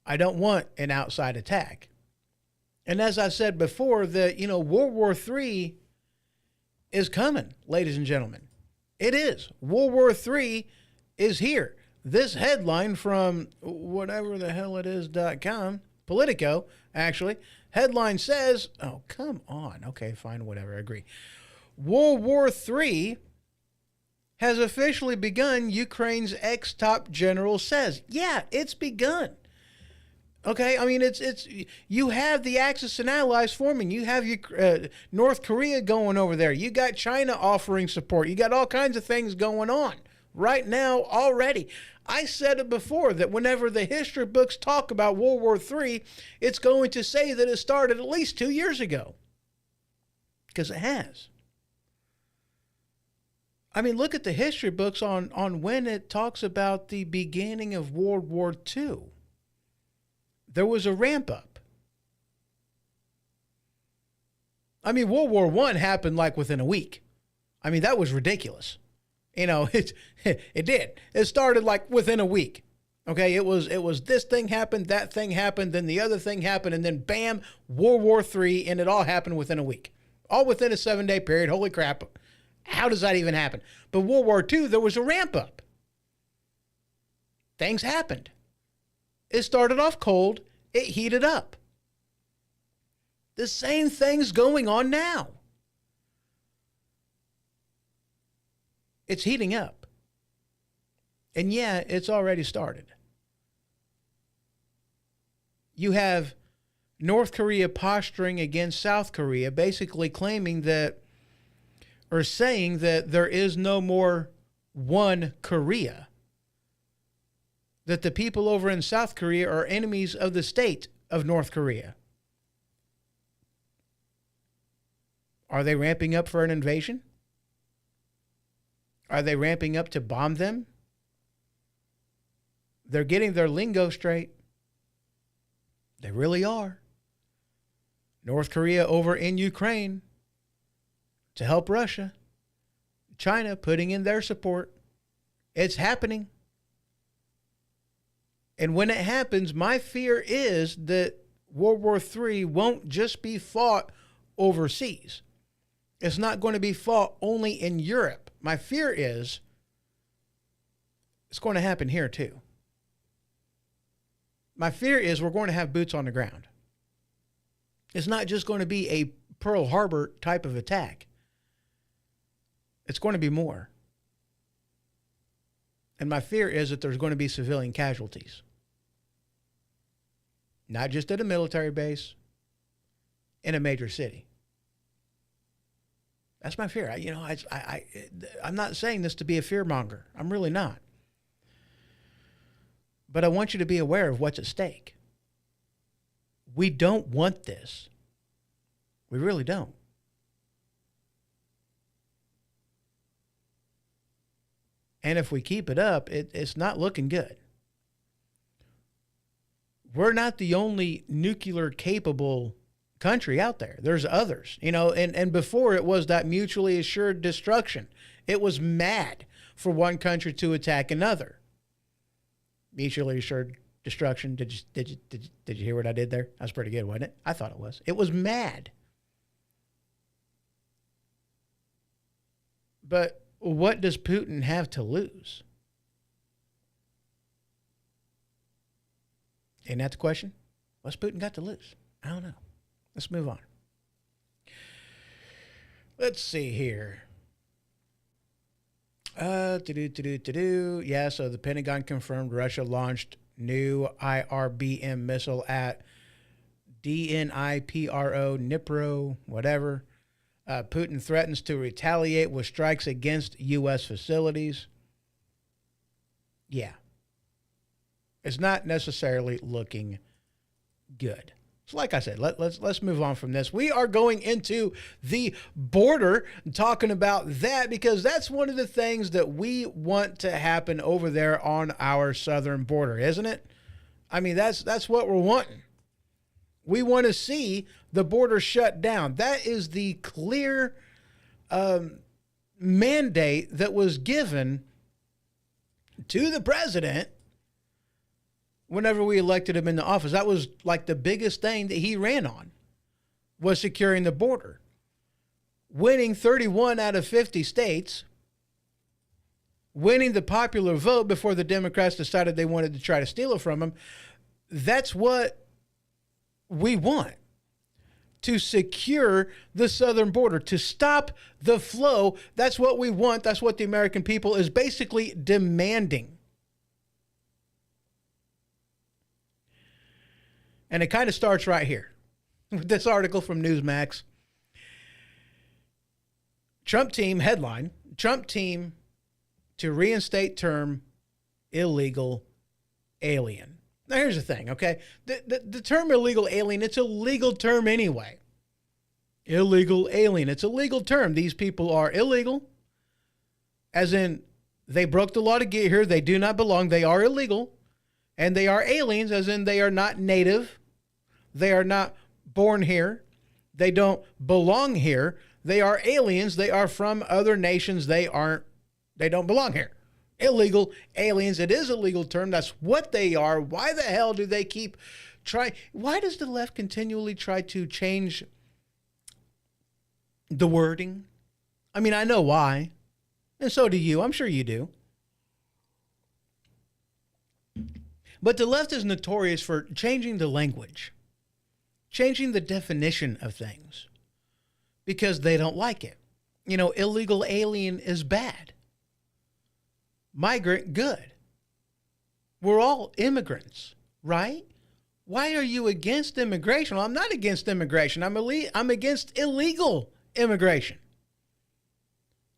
I don't want an outside attack. And as I said before, World War III is coming, ladies and gentlemen. It is. World War III is here. this headline from whatever the hell it is.com, Politico, actually. Headline says, oh, come on. Okay, fine, whatever, I agree. World War III has officially begun, Ukraine's ex-top general says. Yeah, it's begun. Okay, I mean, it's you have the Axis and allies forming. You have North Korea going over there. You got China offering support. You got all kinds of things going on right now already. I said it before that whenever the history books talk about World War III, it's going to say that it started at least 2 years ago. Because it has. I mean, look at the history books on when it talks about the beginning of World War II. There was a ramp up. I mean, World War I happened like within a week. I mean, that was ridiculous. You know, it did. It started like within a week. Okay, it was this thing happened, that thing happened, then the other thing happened, and then bam, World War III, and it all happened within a week. All within a 7-day period. Holy crap. How does that even happen? But World War II, there was a ramp up. Things happened. It started off cold. It heated up. The same thing's going on now. It's heating up. And yeah, it's already started. You have North Korea posturing against South Korea, basically claiming that, or saying that there is no more one Korea. That the people over in South Korea are enemies of the state of North Korea. Are they ramping up for an invasion? Are they ramping up to bomb them? They're getting their lingo straight. They really are. North Korea over in Ukraine to help Russia. China putting in their support. It's happening. And when it happens, my fear is that World War III won't just be fought overseas. It's not going to be fought only in Europe. My fear is it's going to happen here too. My fear is we're going to have boots on the ground. It's not just going to be a Pearl Harbor type of attack. It's going to be more. And my fear is that there's going to be civilian casualties. Not just at a military base, in a major city. That's my fear. I'm not saying this to be a fearmonger. I'm really not. But I want you to be aware of what's at stake. We don't want this. We really don't. And if we keep it up, it's not looking good. We're not the only nuclear capable country out there. There's others, and before it was that mutually assured destruction. It was mad for one country to attack another. Mutually assured destruction. Did you hear what I did there? That was pretty good, wasn't it? I thought it was. It was mad. But what does Putin have to lose? Ain't that the question? What's Putin got to lose? I don't know. Let's move on. Let's see here. Yeah, so the Pentagon confirmed Russia launched new IRBM missile at Dnipro, whatever. Putin threatens to retaliate with strikes against U.S. facilities. Yeah. It's not necessarily looking good. So like I said, let's move on from this. We are going into the border and talking about that because that's one of the things that we want to happen over there on our southern border, isn't it? I mean, that's what we're wanting. We want to see the border shut down. That is the clear mandate that was given to the president whenever we elected him into office. That was like the biggest thing that he ran on, was securing the border. Winning 31 out of 50 states, winning the popular vote before the Democrats decided they wanted to try to steal it from them. That's what we want. To secure the southern border, to stop the flow. That's what we want. That's what the American people is basically demanding. And it kind of starts right here with this article from Newsmax. Trump team headline, Trump team to reinstate term illegal alien. Now, here's the thing, okay? The term illegal alien, it's a legal term anyway. Illegal alien, it's a legal term. These people are illegal, as in they broke the law to get here. They do not belong. They are illegal. And they are aliens, as in they are not native. They are not born here. They don't belong here. They are aliens. They are from other nations. They don't belong here. Illegal aliens. It is a legal term. That's what they are. Why the hell do they keep trying? Why does the left continually try to change the wording? I mean, I know why. And so do you. I'm sure you do. But the left is notorious for changing the language, changing the definition of things because they don't like it. You know, illegal alien is bad. Migrant, good. We're all immigrants, right? Why are you against immigration? Well, I'm not against immigration. I'm against illegal immigration.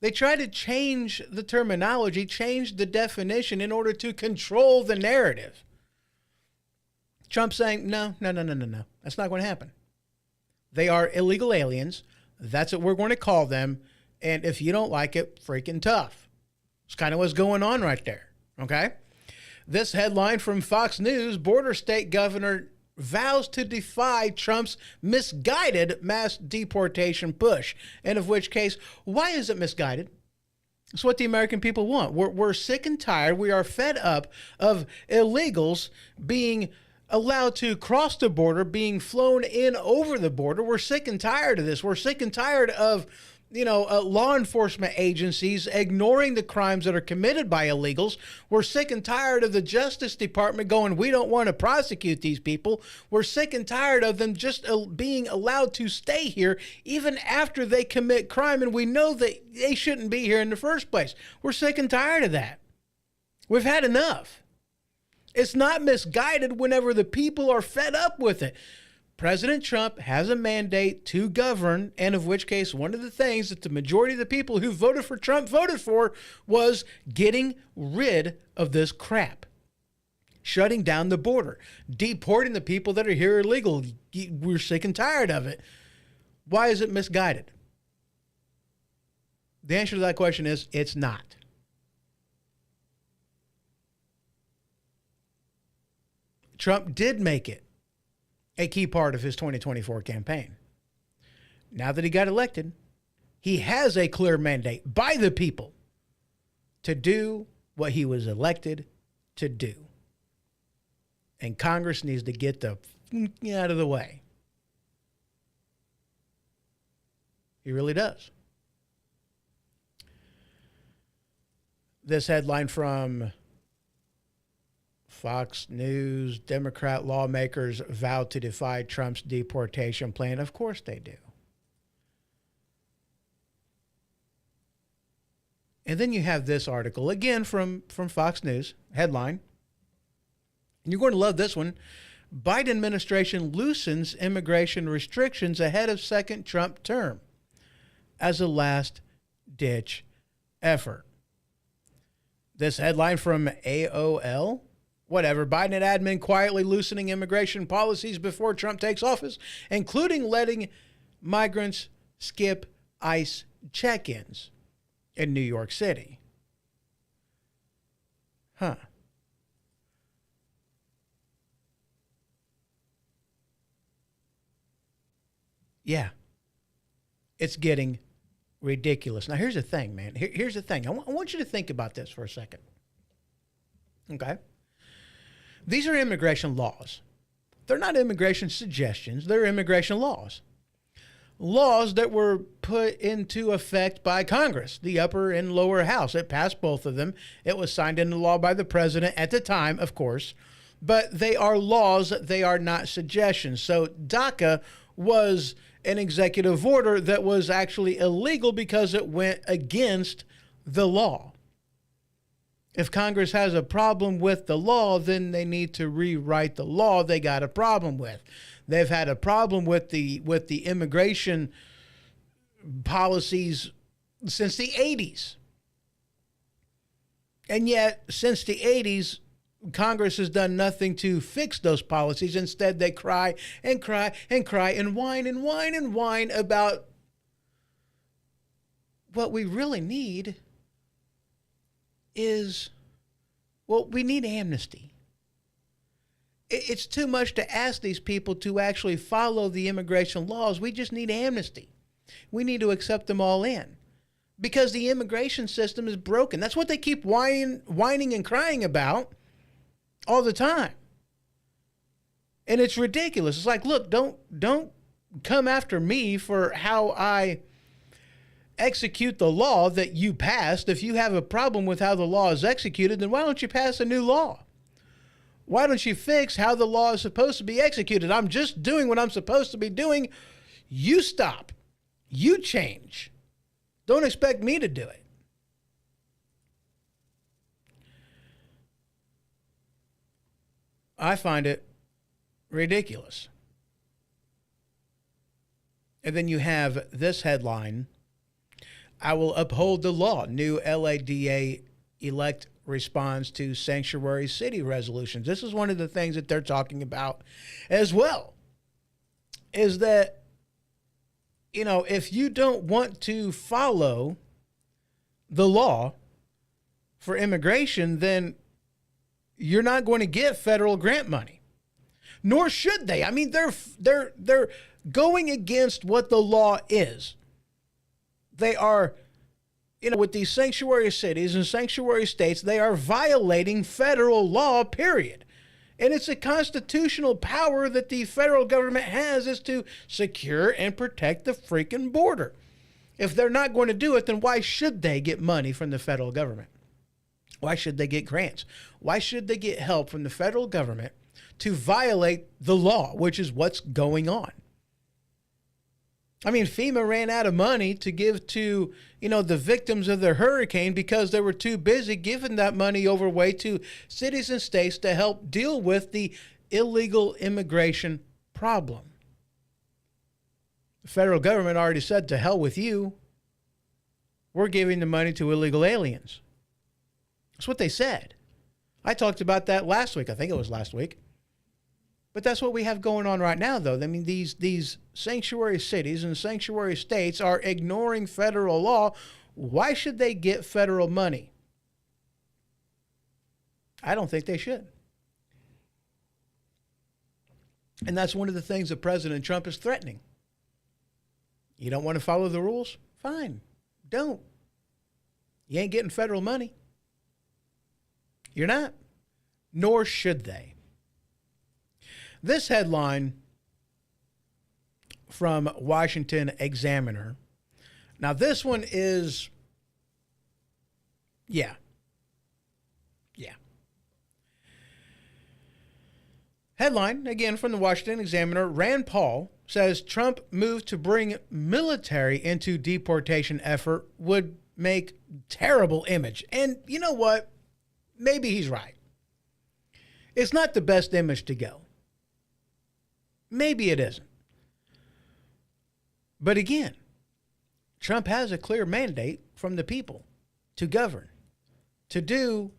They try to change the terminology, change the definition in order to control the narrative. Trump saying, no. That's not going to happen. They are illegal aliens. That's what we're going to call them. And if you don't like it, freaking tough. It's kind of what's going on right there, okay? This headline from Fox News, border state governor vows to defy Trump's misguided mass deportation push. And of which case, why is it misguided? It's what the American people want. We're sick and tired. We are fed up of illegals being allowed to cross the border, being flown in over the border. We're sick and tired of this. We're sick and tired of law enforcement agencies ignoring the crimes that are committed by illegals. We're sick and tired of the Justice Department going, we don't want to prosecute these people. We're sick and tired of them just being allowed to stay here even after they commit crime, and we know that they shouldn't be here in the first place. We're sick and tired of that. We've had enough. It's not misguided whenever the people are fed up with it. President Trump has a mandate to govern, and of which case one of the things that the majority of the people who voted for Trump voted for was getting rid of this crap. Shutting down the border, deporting the people that are here illegal. We're sick and tired of it. Why is it misguided? The answer to that question is it's not. Trump did make it a key part of his 2024 campaign. Now that he got elected, he has a clear mandate by the people to do what he was elected to do. And Congress needs to get the out of the way. He really does. This headline from Fox News, Democrat lawmakers vow to defy Trump's deportation plan. Of course they do. And then you have this article, again from Fox News, headline. And you're going to love this one. Biden administration loosens immigration restrictions ahead of second Trump term as a last-ditch effort. This headline from AOL. Whatever, Biden and admin quietly loosening immigration policies before Trump takes office, including letting migrants skip ICE check-ins in New York City. Huh. Yeah. It's getting ridiculous. Now, here's the thing, man. Here's the thing. I want you to think about this for a second. Okay? These are immigration laws. They're not immigration suggestions. They're immigration laws. laws that were put into effect by Congress, the upper and lower house. It passed both of them. It was signed into law by the president at the time, of course, but they are laws. They are not suggestions. So DACA was an executive order that was actually illegal because it went against the law. If Congress has a problem with the law, then they need to rewrite the law they got a problem with. They've had a problem with the immigration policies since the 80s. And yet, since the 80s, Congress has done nothing to fix those policies. Instead, they cry and cry and cry and whine and whine and whine about what we really need is, well, we need amnesty. It's too much to ask these people to actually follow the immigration laws. We just need amnesty. We need to accept them all in because the immigration system is broken. That's what they keep whining and crying about all the time. And it's ridiculous. It's like, look, don't come after me for how I execute the law that you passed. If you have a problem with how the law is executed, then why don't you pass a new law? Why don't you fix how the law is supposed to be executed? I'm just doing what I'm supposed to be doing. You stop. You change. Don't expect me to do it. I find it ridiculous. And then you have this headline: I will uphold the law. New LADA elect responds to sanctuary city resolutions. This is one of the things that they're talking about as well, is that, you know, if you don't want to follow the law for immigration, then you're not going to get federal grant money, nor should they. I mean, they're going against what the law is. They are, you know, with these sanctuary cities and sanctuary states, they are violating federal law, period. And it's a constitutional power that the federal government has, is to secure and protect the freaking border. If they're not going to do it, then why should they get money from the federal government? Why should they get grants? Why should they get help from the federal government to violate the law, which is what's going on? I mean, FEMA ran out of money to give to, you know, the victims of the hurricane because they were too busy giving that money away to cities and states to help deal with the illegal immigration problem. The federal government already said, to hell with you. We're giving the money to illegal aliens. That's what they said. I talked about that last week. I think it was last week. But that's what we have going on right now, though. I mean, these sanctuary cities and sanctuary states are ignoring federal law. Why should they get federal money? I don't think they should. And that's one of the things that President Trump is threatening. You don't want to follow the rules? Fine. Don't. You ain't getting federal money. You're not. Nor should they. This headline from Washington Examiner. Now, this one is, yeah. Headline, again, from the Washington Examiner. Rand Paul says Trump move to bring military into deportation effort would make terrible image. And you know what? Maybe he's right. It's not the best image to go. Maybe it isn't. But again, Trump has a clear mandate from the people to govern, to do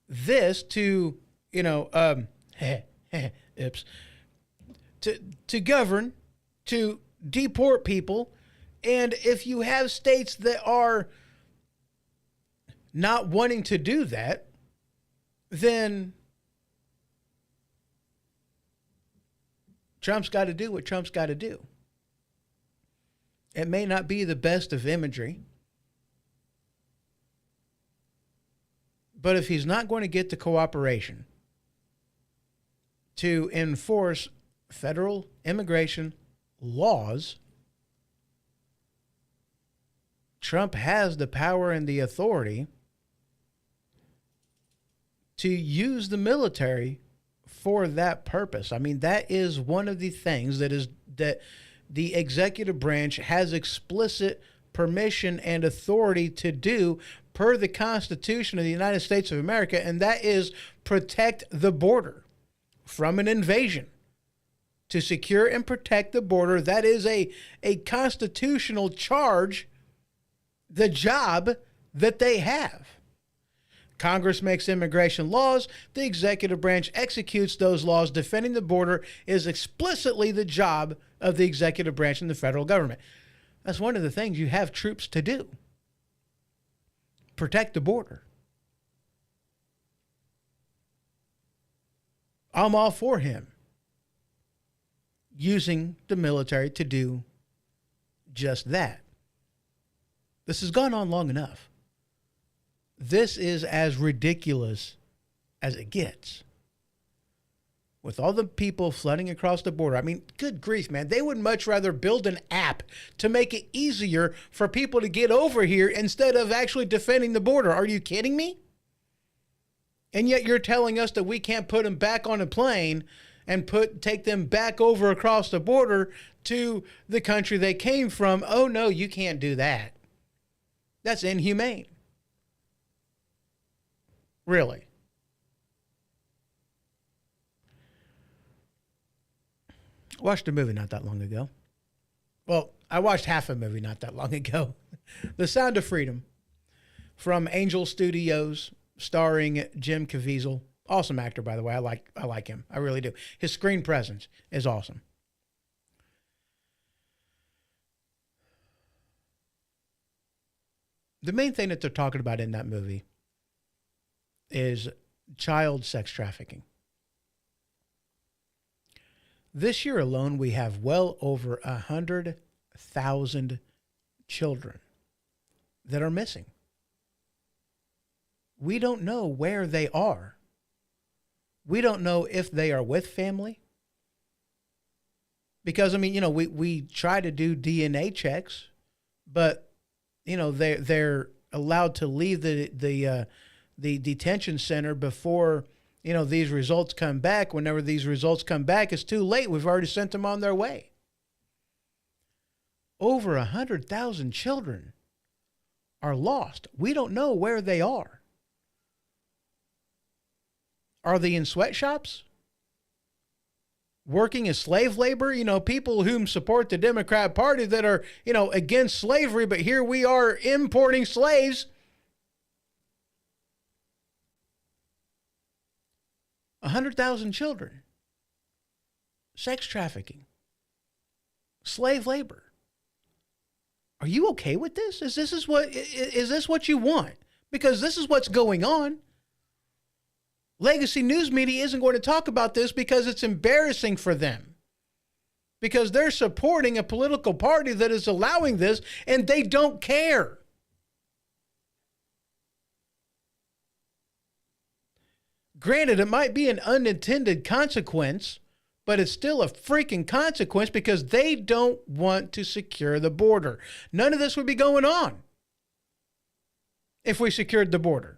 this, to, you know, to govern, to deport people. And if you have states that are not wanting to do that, then Trump's got to do what Trump's got to do. It may not be the best of imagery, but if he's not going to get the cooperation to enforce federal immigration laws, Trump has the power and the authority to use the military for that purpose. I mean, that is one of the things that the executive branch has explicit permission and authority to do per the Constitution of the United States of America, and that is protect the border from an invasion. To secure and protect the border, that is a constitutional charge, the job that they have. Congress makes immigration laws. The executive branch executes those laws. Defending the border is explicitly the job of the executive branch in the federal government. That's one of the things you have troops to do. Protect the border. I'm all for him using the military to do just that. This has gone on long enough. This is as ridiculous as it gets. With all the people flooding across the border, I mean, good grief, man. They would much rather build an app to make it easier for people to get over here instead of actually defending the border. Are you kidding me? And yet you're telling us that we can't put them back on a plane and take them back over across the border to the country they came from. Oh, no, you can't do that. That's inhumane. Really. I watched a movie not that long ago. Well, I watched half a movie not that long ago. The Sound of Freedom from Angel Studios, starring Jim Caviezel. Awesome actor, by the way. I like him. I really do. His screen presence is awesome. The main thing that they're talking about in that movie is child sex trafficking. This year alone, we have well over 100,000 children that are missing. We don't know where they are. We don't know if they are with family. Because, I mean, you know, we try to do DNA checks, but, you know, they're allowed to leave the detention center before, you know, these results come back. Whenever these results come back, it's too late. We've already sent them on their way. Over 100,000 children are lost. We don't know where they are. Are they in sweatshops? Working as slave labor? You know, people whom support the Democrat Party that are, you know, against slavery, but here we are importing slaves. 100,000 children. Sex trafficking. Slave labor. Are you okay with this? Is this what you want? Because this is what's going on. Legacy news media isn't going to talk about this because it's embarrassing for them. Because they're supporting a political party that is allowing this, and they don't care. Granted, it might be an unintended consequence, but it's still a freaking consequence because they don't want to secure the border. None of this would be going on if we secured the border.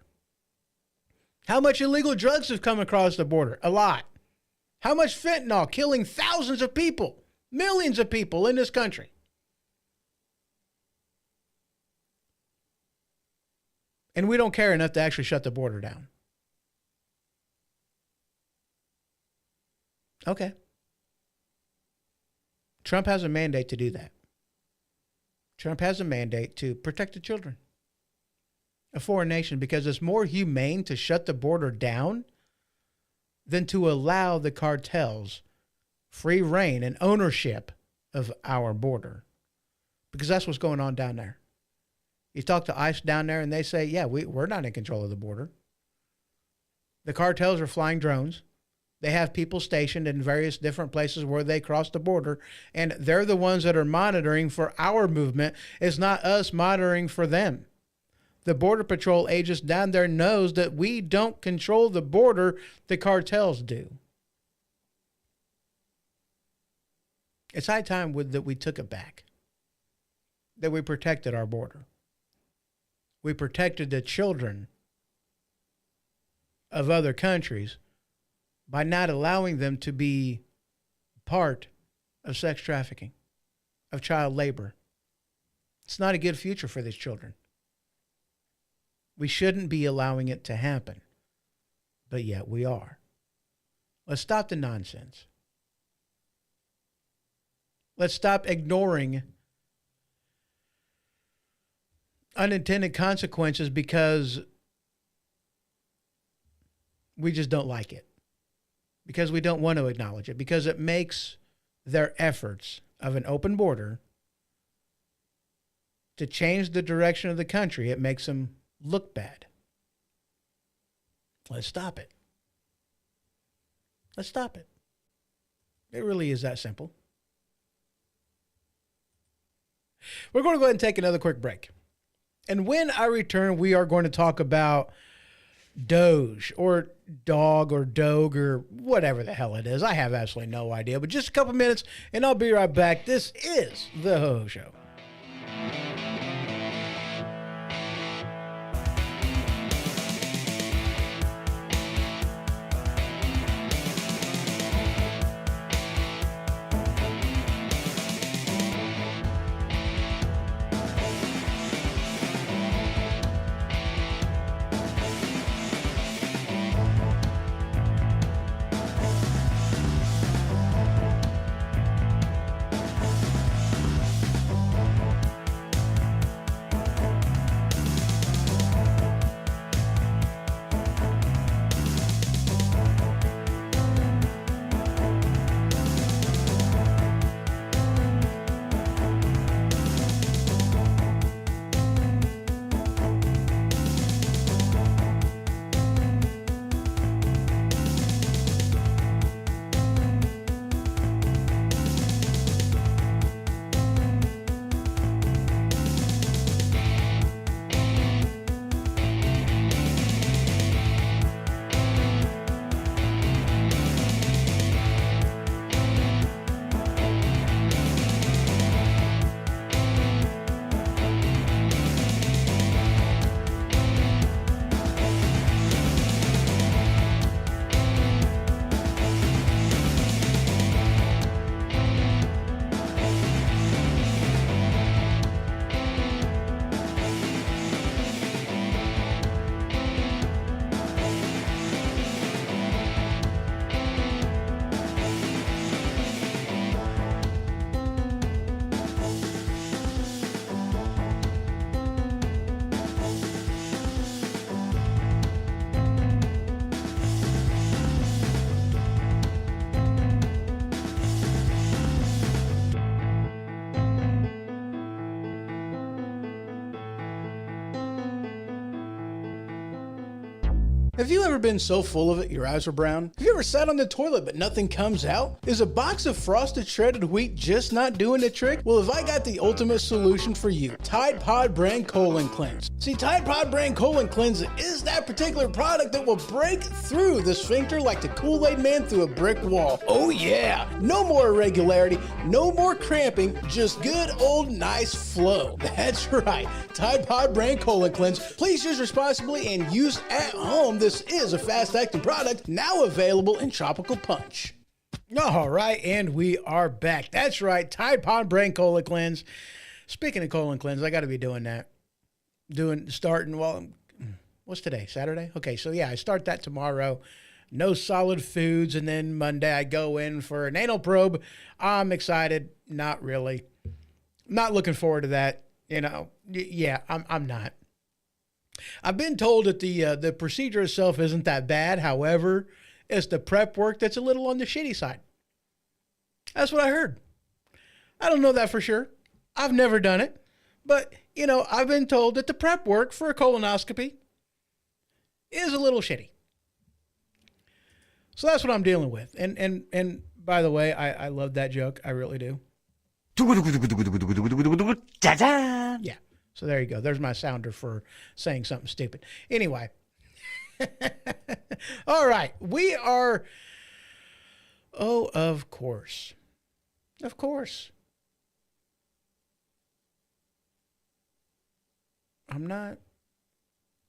How much illegal drugs have come across the border? A lot. How much fentanyl killing thousands of people, millions of people in this country? And we don't care enough to actually shut the border down. Okay. Trump has a mandate to do that. Trump has a mandate to protect the children. A foreign nation, because it's more humane to shut the border down than to allow the cartels free reign and ownership of our border. Because that's what's going on down there. You talk to ICE down there and they say, yeah, we're not in control of the border. The cartels are flying drones. They have people stationed in various different places where they cross the border, and they're the ones that are monitoring for our movement. It's not us monitoring for them. The Border Patrol agents down there knows that we don't control the border, the cartels do. It's high time that we took it back, that we protected our border. we protected the children of other countries by not allowing them to be part of sex trafficking, of child labor. It's not a good future for these children. We shouldn't be allowing it to happen, but yet we are. Let's stop the nonsense. Let's stop ignoring unintended consequences because we just don't like it, because we don't want to acknowledge it, because it makes their efforts of an open border to change the direction of the country, it makes them look bad. Let's stop it. Let's stop it. It really is that simple. We're going to go ahead and take another quick break. And when I return, we are going to talk about DOGE or DOG or DOGE or whatever the hell it is. I have absolutely no idea, but just a couple minutes and I'll be right back. This is the HoHO Show. Have you ever been so full of it your eyes are brown? Have you ever sat on the toilet but nothing comes out? Is a box of frosted shredded wheat just not doing the trick? Well, have I got the ultimate solution for you? Tide Pod Brand Colon Cleanse. See, Tide Pod Brand Colon Cleanse is that particular product that will break through the sphincter like the Kool-Aid Man through a brick wall. Oh yeah! No more irregularity, no more cramping, just good old nice flow. That's right, Tide Pod Brand Colon Cleanse. Please use responsibly and use at home. This is a fast-acting product now available in Tropical Punch. All right, and we are back. That's right, Tide Pod Brand Colon Cleanse. Speaking of colon cleanse, I got to be doing that. What's today? Saturday? Okay, so yeah, I start that tomorrow. No solid foods, and then Monday I go in for an anal probe. I'm excited. Not really. Not looking forward to that. Yeah, I'm not. I've been told that the procedure itself isn't that bad. However, it's the prep work that's a little on the shitty side. That's what I heard. I don't know that for sure. I've never done it. But, I've been told that the prep work for a colonoscopy is a little shitty. So that's what I'm dealing with. And by the way, I love that joke. I really do. Yeah. So there you go. There's my sounder for saying something stupid. Anyway. All right. We are. Oh, of course. Of course. I'm not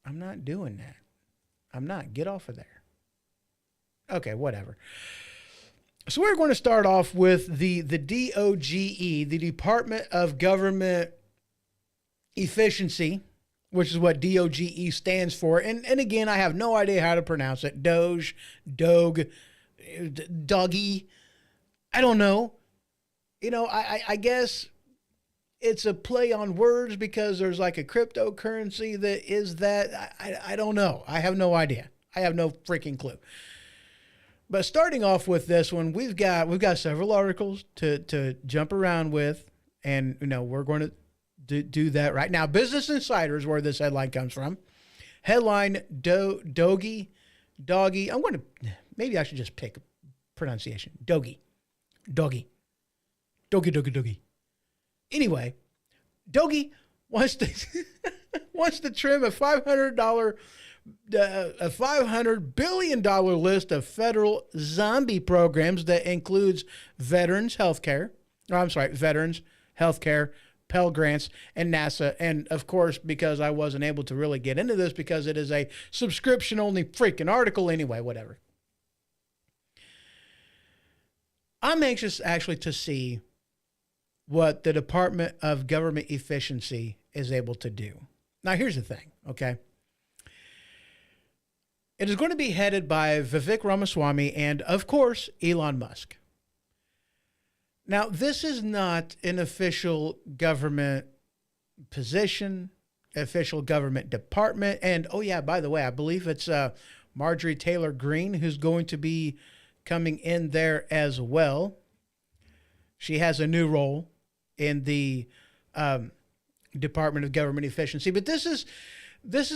I'm not doing that. I'm not. Get off of there. Okay, whatever. So we're going to start off with the DOGE, the Department of Government Efficiency, which is what DOGE stands for. And again, I have no idea how to pronounce it. DOGE, Doggy. I don't know. I guess it's a play on words because there's like a cryptocurrency that is that. I don't know. I have no idea. I have no freaking clue. But starting off with this one, we've got several articles to jump around with, and we're going to do that right now. Business Insider is where this headline comes from. Headline: Doggy. Maybe I should just pick pronunciation. Doggy. Anyway, Doggy wants to trim a $500 billion list of federal zombie programs that includes veterans healthcare, Pell Grants, and NASA. And of course, because I wasn't able to really get into this because it is a subscription only freaking article anyway, whatever. I'm anxious actually to see what the Department of Government Efficiency is able to do. Now, here's the thing, okay? It is going to be headed by Vivek Ramaswamy and, of course, Elon Musk. Now, this is not an official government position, official government department. And, oh, yeah, by the way, I believe it's Marjorie Taylor Greene who's going to be coming in there as well. She has a new role in the Department of Government Efficiency. But this is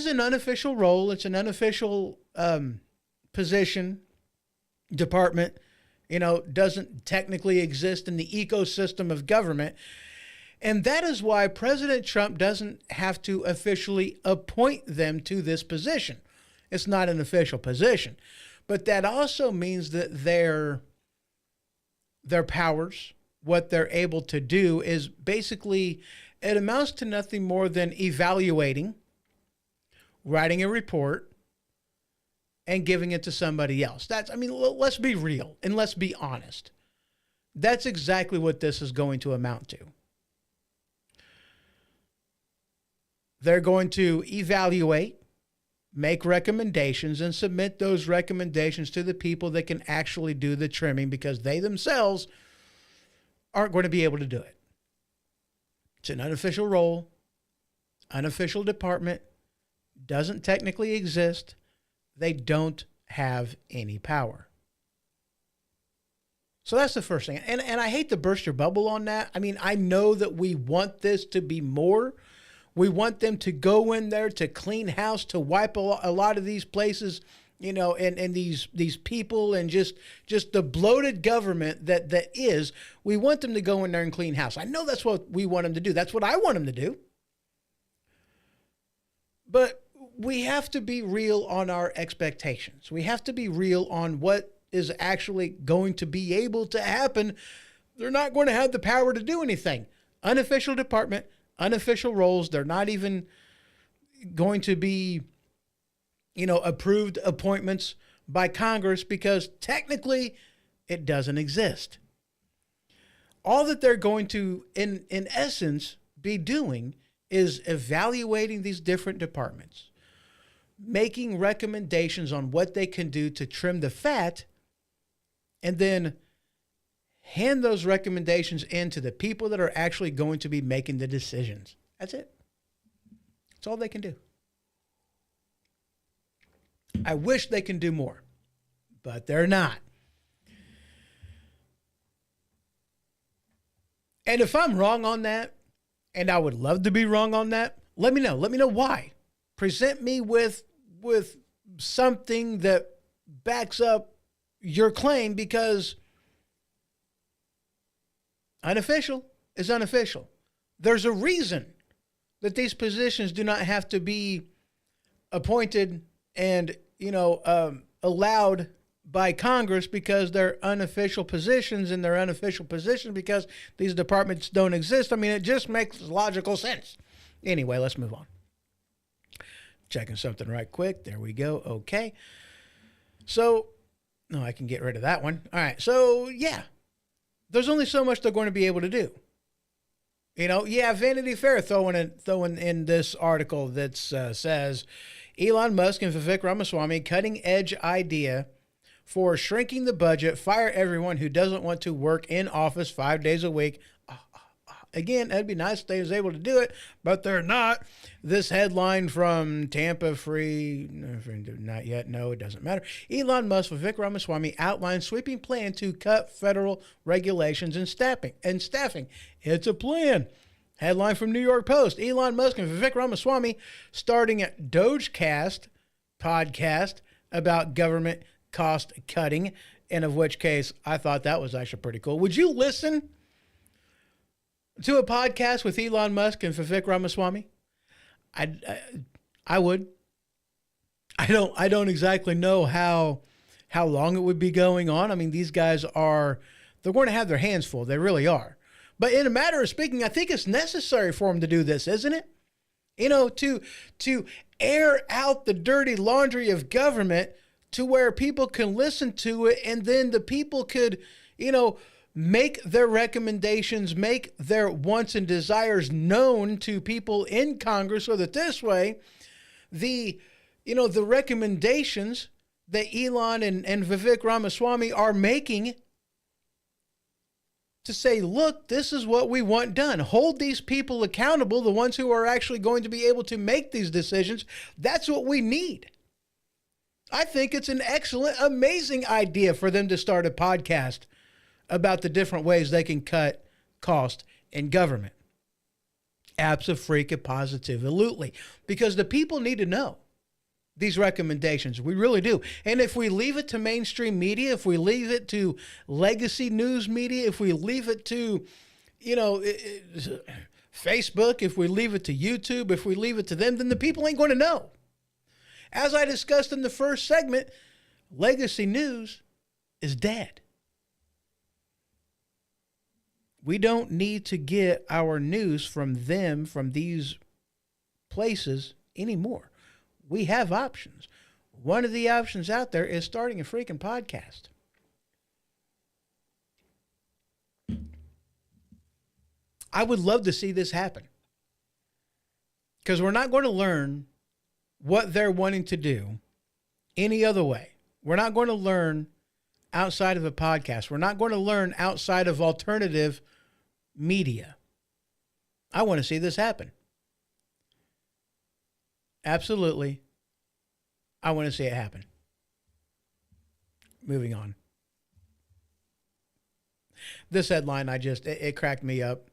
an unofficial role. It's an unofficial position, department. Doesn't technically exist in the ecosystem of government. And that is why President Trump doesn't have to officially appoint them to this position. It's not an official position. But that also means that their powers, what they're able to do is basically, it amounts to nothing more than evaluating, writing a report, and giving it to somebody else. Let's be real and let's be honest. That's exactly what this is going to amount to. They're going to evaluate, make recommendations, and submit those recommendations to the people that can actually do the trimming because they themselves aren't going to be able to do it. It's an unofficial role, unofficial department, doesn't technically exist. They don't have any power. So that's the first thing. And I hate to burst your bubble on that. I know that we want this to be more. We want them to go in there to clean house, to wipe a lot of these places, and these people and just the bloated government that is. We want them to go in there and clean house. I know that's what we want them to do. That's what I want them to do. But we have to be real on our expectations. We have to be real on what is actually going to be able to happen. They're not going to have the power to do anything. Unofficial department, unofficial roles. They're not even going to be, approved appointments by Congress because technically it doesn't exist. All that they're going to, in essence, be doing is evaluating these different departments, making recommendations on what they can do to trim the fat, and then hand those recommendations in to the people that are actually going to be making the decisions. That's it. That's all they can do. I wish they can do more, but they're not. And if I'm wrong on that, and I would love to be wrong on that, let me know. Let me know why. Present me with something that backs up your claim, because unofficial is unofficial. There's a reason that these positions do not have to be appointed and, allowed by Congress, because they're unofficial positions, and they're unofficial positions because these departments don't exist. It just makes logical sense. Anyway, let's move on. Checking something right quick. There we go. Okay. So, no, I can get rid of that one. All right. So, yeah, there's only so much they're going to be able to do. You know, yeah, Vanity Fair throwing in this article that says Elon Musk and Vivek Ramaswamy cutting edge idea for shrinking the budget, fire everyone who doesn't want to work in office 5 days a week. Again, that'd be nice if they was able to do it, but they're not. This headline from Tampa Free, not yet, no, it doesn't matter. Elon Musk, Vivek Ramaswamy outlines sweeping plan to cut federal regulations and staffing. It's a plan. Headline from New York Post. Elon Musk and Vivek Ramaswamy starting a DOGEcast podcast about government cost cutting, and of which case I thought that was actually pretty cool. Would you listen to a podcast with Elon Musk and Vivek Ramaswamy? I would. I don't exactly know how long it would be going on. I mean, these guys they're going to have their hands full. They really are. But in a matter of speaking, I think it's necessary for them to do this, isn't it? You know, to air out the dirty laundry of government to where people can listen to it, and then the people could, you know, make their recommendations, make their wants and desires known to people in Congress, so that this way, the recommendations that Elon and Vivek Ramaswamy are making to say, look, this is what we want done. Hold these people accountable, the ones who are actually going to be able to make these decisions. That's what we need. I think it's an excellent, amazing idea for them to start a podcast about the different ways they can cut cost in government. Abso-freaking-positively. Because the people need to know these recommendations. We really do. And if we leave it to mainstream media, if we leave it to legacy news media, if we leave it to, Facebook, if we leave it to YouTube, if we leave it to them, then the people ain't going to know. As I discussed in the first segment, legacy news is dead. We don't need to get our news from them, from these places anymore. We have options. One of the options out there is starting a freaking podcast. I would love to see this happen. Because we're not going to learn what they're wanting to do any other way. We're not going to learn outside of a podcast. We're not going to learn outside of alternative media. I want to see this happen. Absolutely. I want to see it happen. Moving on. This headline, it cracked me up.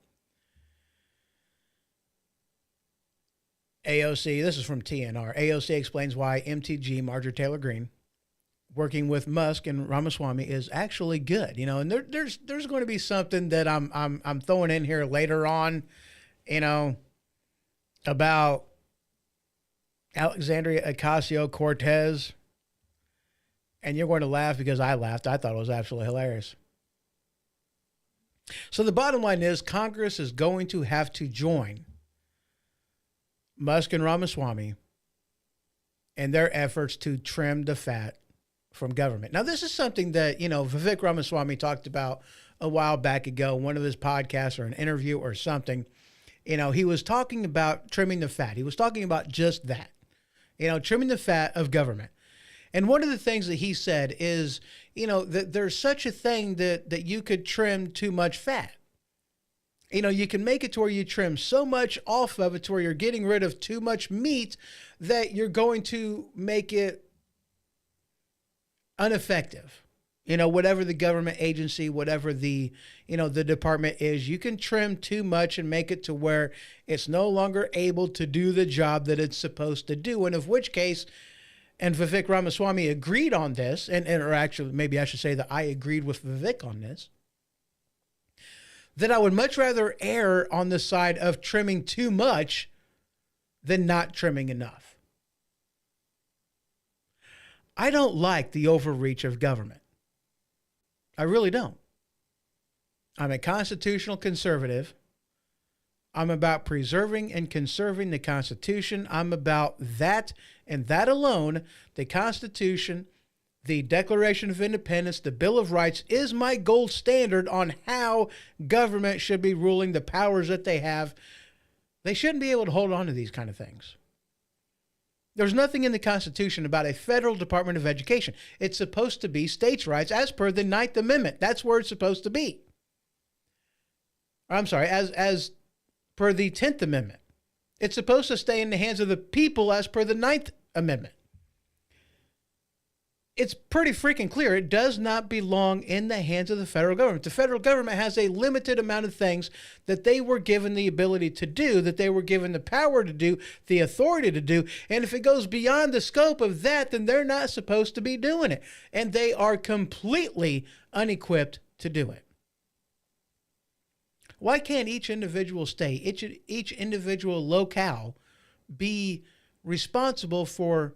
AOC, this is from TNR. AOC explains why MTG, Marjorie Taylor Greene, working with Musk and Ramaswamy is actually good. You know, and there's going to be something that I'm throwing in here later on, about Alexandria Ocasio-Cortez. And you're going to laugh because I laughed. I thought it was absolutely hilarious. So the bottom line is Congress is going to have to join Musk and Ramaswamy in their efforts to trim the fat from government. Now, this is something that, Vivek Ramaswamy talked about a while back ago, one of his podcasts or an interview or something. He was talking about trimming the fat. He was talking about just that, trimming the fat of government. And one of the things that he said is, that there's such a thing that you could trim too much fat. You can make it to where you trim so much off of it to where you're getting rid of too much meat that you're going to make it ineffective. Whatever the government agency, whatever the department is, you can trim too much and make it to where it's no longer able to do the job that it's supposed to do. And of which case, and Vivek Ramaswamy agreed on this, or actually, maybe I should say that I agreed with Vivek on this, that I would much rather err on the side of trimming too much than not trimming enough. I don't like the overreach of government. I really don't. I'm a constitutional conservative. I'm about preserving and conserving the Constitution. I'm about that and that alone. The Constitution, the Declaration of Independence, the Bill of Rights is my gold standard on how government should be ruling the powers that they have. They shouldn't be able to hold on to these kind of things. There's nothing in the Constitution about a federal Department of Education. It's supposed to be states' rights as per the 9th Amendment. That's where it's supposed to be. I'm sorry, as per the 10th Amendment. It's supposed to stay in the hands of the people as per the 9th Amendment. It's pretty freaking clear. It does not belong in the hands of the federal government. The federal government has a limited amount of things that they were given the ability to do, that they were given the power to do, the authority to do. And if it goes beyond the scope of that, then they're not supposed to be doing it. And they are completely unequipped to do it. Why can't each individual state, each individual locale be responsible for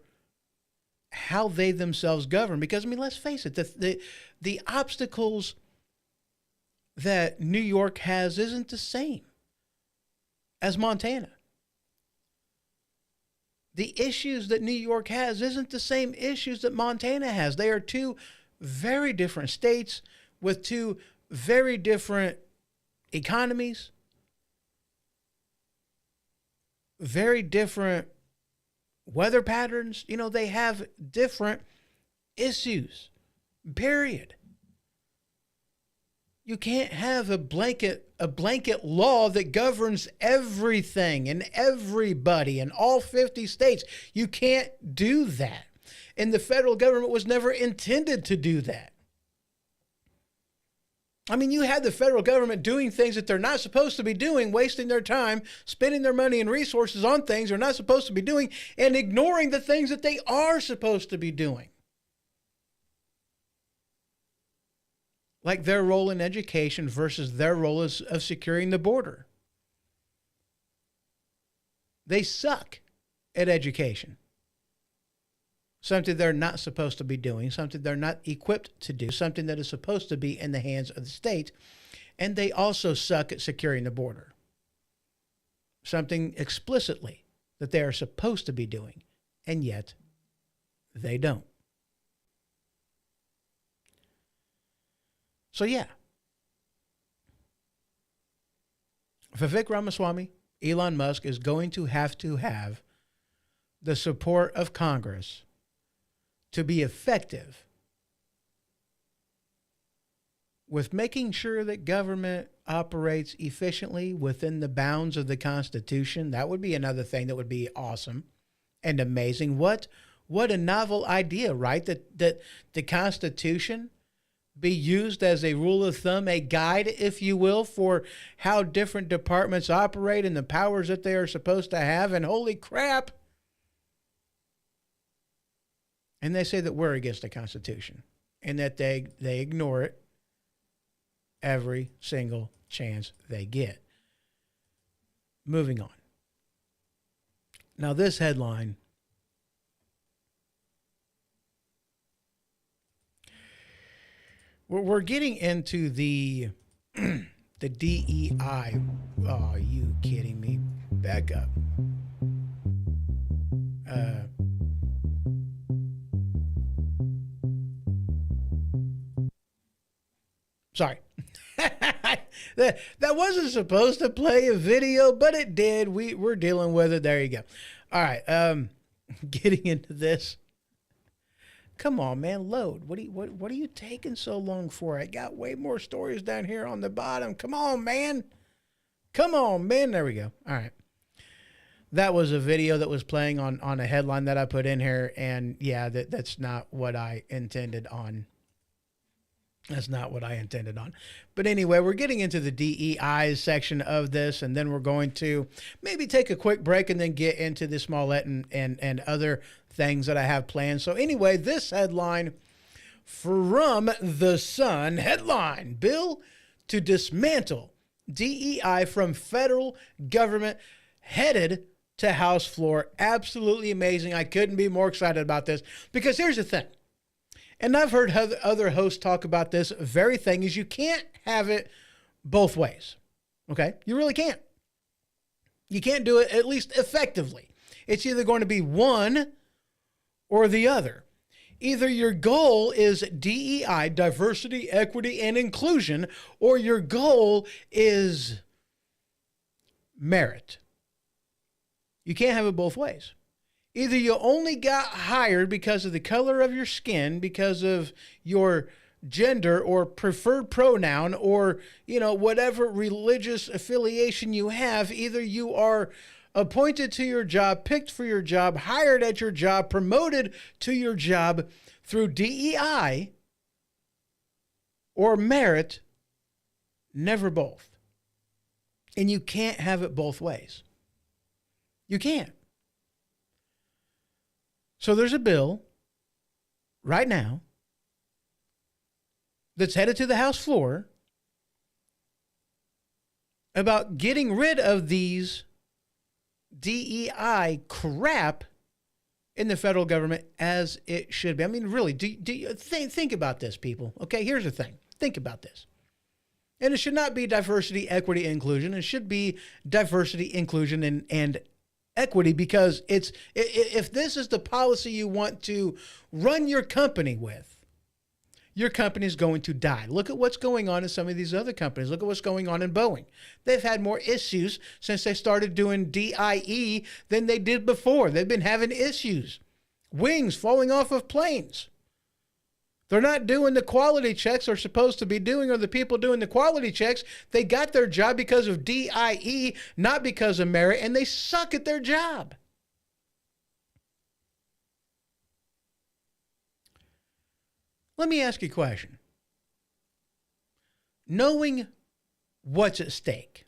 how they themselves govern? Because, I mean, let's face it, the obstacles that New York has isn't the same as Montana. The issues that New York has isn't the same issues that Montana has. They are two very different states with two very different economies, very different weather patterns. You know, they have different issues, period. You can't have a blanket law that governs everything and everybody in all 50 states. You can't do that. And the federal government was never intended to do that. I mean, you had the federal government doing things that they're not supposed to be doing, wasting their time, spending their money and resources on things they're not supposed to be doing, and ignoring the things that they are supposed to be doing. Like their role in education versus their role of securing the border. They suck at education. Something they're not supposed to be doing, something they're not equipped to do, something that is supposed to be in the hands of the state. And they also suck at securing the border. Something explicitly that they are supposed to be doing, and yet they don't. So yeah, Vivek Ramaswamy, Elon Musk is going to have the support of Congress to be effective with making sure that government operates efficiently within the bounds of the Constitution. That would be another thing that would be awesome and amazing. What a novel idea, right? That the Constitution be used as a rule of thumb, a guide, if you will, for how different departments operate and the powers that they are supposed to have. And holy crap. And they say that we're against the Constitution and that they ignore it every single chance they get. Moving on. Now, this headline, we're getting into the DEI. Oh, are you kidding me? Back up. Sorry. that wasn't supposed to play a video, but it did. We're dealing with it. There you go. All right. Getting into this. Come on, man. Load. What are you taking so long for? I got way more stories down here on the bottom. Come on, man. Come on, man. There we go. All right. That was a video that was playing on a headline that I put in here. And yeah, that's not what I intended on. That's not what I intended on. But anyway, we're getting into the DEI section of this, and then we're going to maybe take a quick break and then get into the Smollett and other things that I have planned. So anyway, this headline from The Sun, headline, bill to dismantle DEI from federal government headed to House floor. Absolutely amazing. I couldn't be more excited about this because here's the thing. And I've heard other hosts talk about this very thing, is you can't have it both ways. Okay? You really can't. You can't do it, at least effectively. It's either going to be one or the other. Either your goal is DEI, diversity, equity, and inclusion, or your goal is merit. You can't have it both ways. Either you only got hired because of the color of your skin, because of your gender or preferred pronoun, or, whatever religious affiliation you have. Either you are appointed to your job, picked for your job, hired at your job, promoted to your job through DEI or merit, never both. And you can't have it both ways. You can't. So there's a bill right now that's headed to the House floor about getting rid of these DEI crap in the federal government as it should be. I mean, really, do you think about this, people? Okay, here's the thing. Think about this. And it should not be diversity, equity, inclusion. It should be diversity, inclusion, and equity, because if this is the policy you want to run your company with, your company is going to die. Look at what's going on in some of these other companies. Look at what's going on in Boeing. They've had more issues since they started doing DIE than they did before. They've been having issues. Wings falling off of planes. They're not doing the quality checks they're supposed to be doing, or the people doing the quality checks, they got their job because of DIE, not because of merit, and they suck at their job. Let me ask you a question. Knowing what's at stake,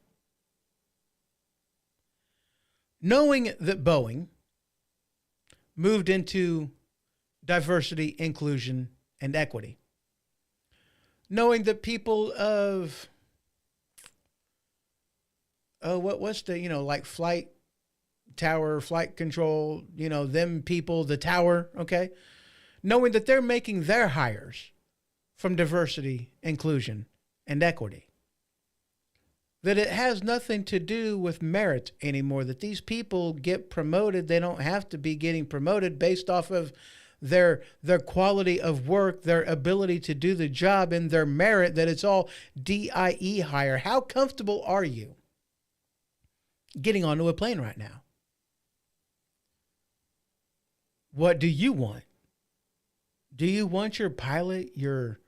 knowing that Boeing moved into diversity, inclusion, and equity, knowing that people of, what's the, like flight tower, flight control, them people, the tower, okay? Knowing that they're making their hires from diversity, inclusion, and equity. That it has nothing to do with merit anymore, that these people get promoted. They don't have to be getting promoted based off of their quality of work, their ability to do the job, and their merit, that it's all DIE hire. How comfortable are you getting onto a plane right now? What do you want? Do you want your pilot, your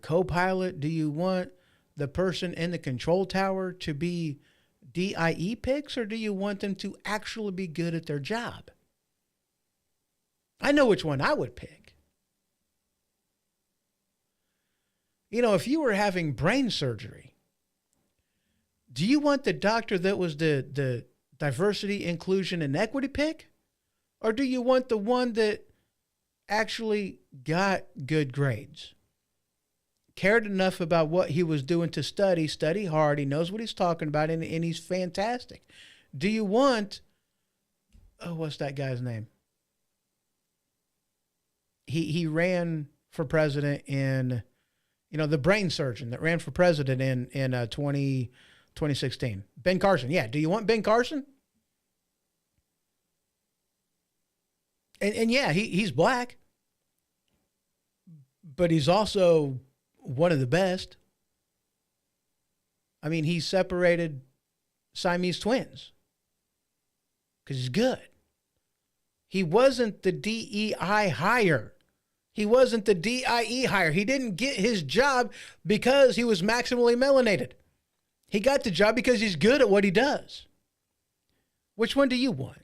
co-pilot? Do you want the person in the control tower to be DIE picks, or do you want them to actually be good at their job? I know which one I would pick. If you were having brain surgery, do you want the doctor that was the diversity, inclusion, and equity pick? Or do you want the one that actually got good grades, cared enough about what he was doing to study hard, he knows what he's talking about, and he's fantastic? Do you want, what's that guy's name? He ran for president in, the brain surgeon that ran for president in 2016. Ben Carson. Yeah. Do you want Ben Carson? And yeah, he's black, but he's also one of the best. I mean, he separated Siamese twins because he's good. He wasn't the DEI hire. He wasn't the DIE hire. He didn't get his job because he was maximally melanated. He got the job because he's good at what he does. Which one do you want?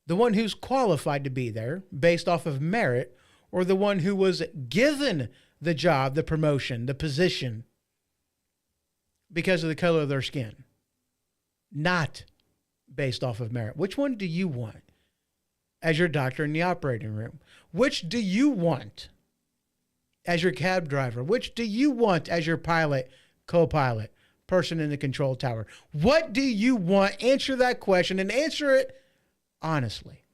The one who's qualified to be there based off of merit, or the one who was given the job, the promotion, the position because of the color of their skin, not based off of merit? Which one do you want as your doctor in the operating room? Which do you want as your cab driver? Which do you want as your pilot, co-pilot, person in the control tower? What do you want? Answer that question, and answer it honestly.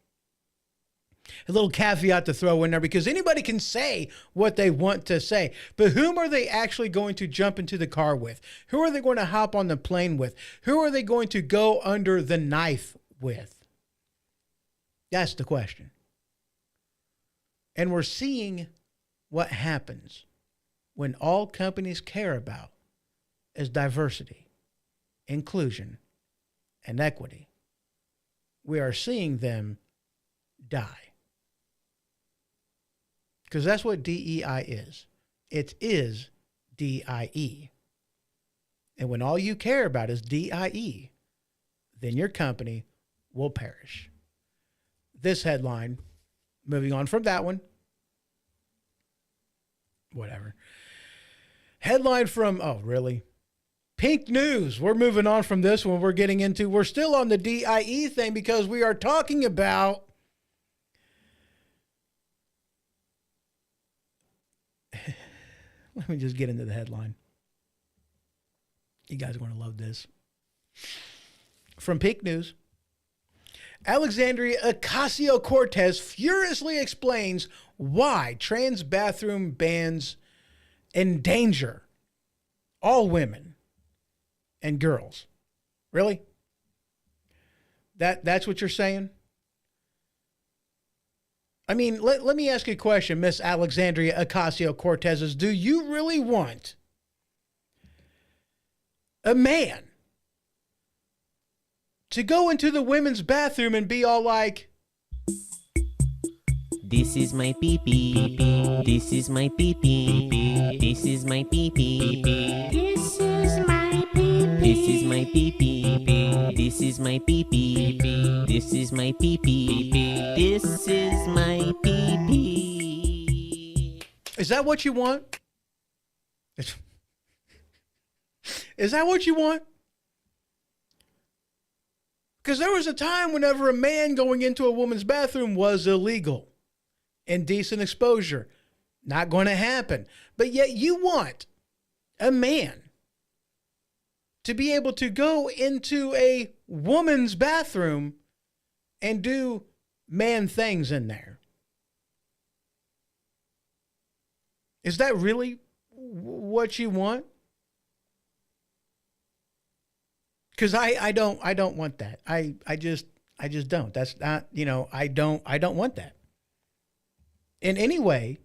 A little caveat to throw in there, because anybody can say what they want to say, but whom are they actually going to jump into the car with? Who are they going to hop on the plane with? Who are they going to go under the knife with? That's the question. And we're seeing what happens when all companies care about is diversity, inclusion, and equity. We are seeing them die. Because that's what DEI is. It is DIE. And when all you care about is DIE, then your company will perish. This headline, moving on from that one, whatever. Headline from, oh, really? Pink News. We're moving on from this one. We're still on the DIE thing, because we are talking about let me just get into the headline. You guys are going to love this. From Pink News, Alexandria Ocasio-Cortez furiously explains why trans bathroom bans endanger all women and girls. Really? That's what you're saying? I mean, let me ask you a question, Miss Alexandria Ocasio-Cortez. Do you really want a man to go into the women's bathroom and be all like, "This is my pee-pee, this is my pee-pee, this is my pee-pee, this is my pee-pee, this is my pee-pee, this is my pee-pee, this is my pee-pee, this is my pee-pee." is that what you want? Is that what you want? Because there was a time whenever a man going into a woman's bathroom was illegal. Indecent exposure. Not going to happen. But yet you want a man to be able to go into a woman's bathroom and do man things in there. Is that really what you want? Because I don't want that. I just don't. That's not, I don't want that. In any way,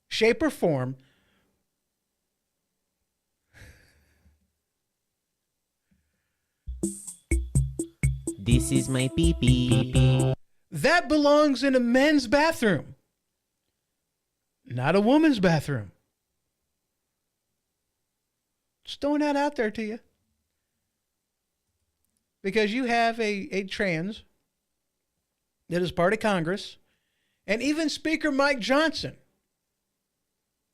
shape, or form. This is my pee-pee. That belongs in a men's bathroom, not a woman's bathroom. Just throwing that out there to you. Because you have a trans that is part of Congress, and even Speaker Mike Johnson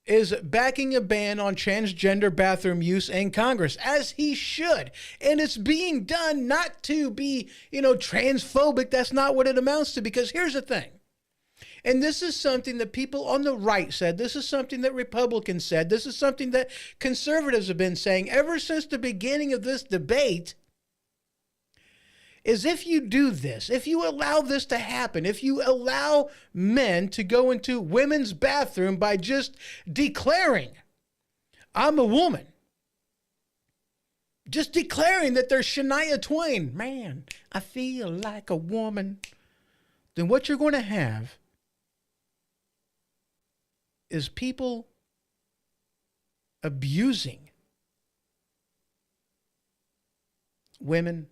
is backing a ban on transgender bathroom use in Congress, as he should. And it's being done not to be, transphobic. That's not what it amounts to, because here's the thing. And this is something that people on the right said. This is something that Republicans said. This is something that conservatives have been saying ever since the beginning of this debate. Is if you do this, if you allow this to happen, if you allow men to go into women's bathroom by just declaring, I'm a woman, just declaring that they're Shania Twain, man, I feel like a woman, then what you're going to have is people abusing women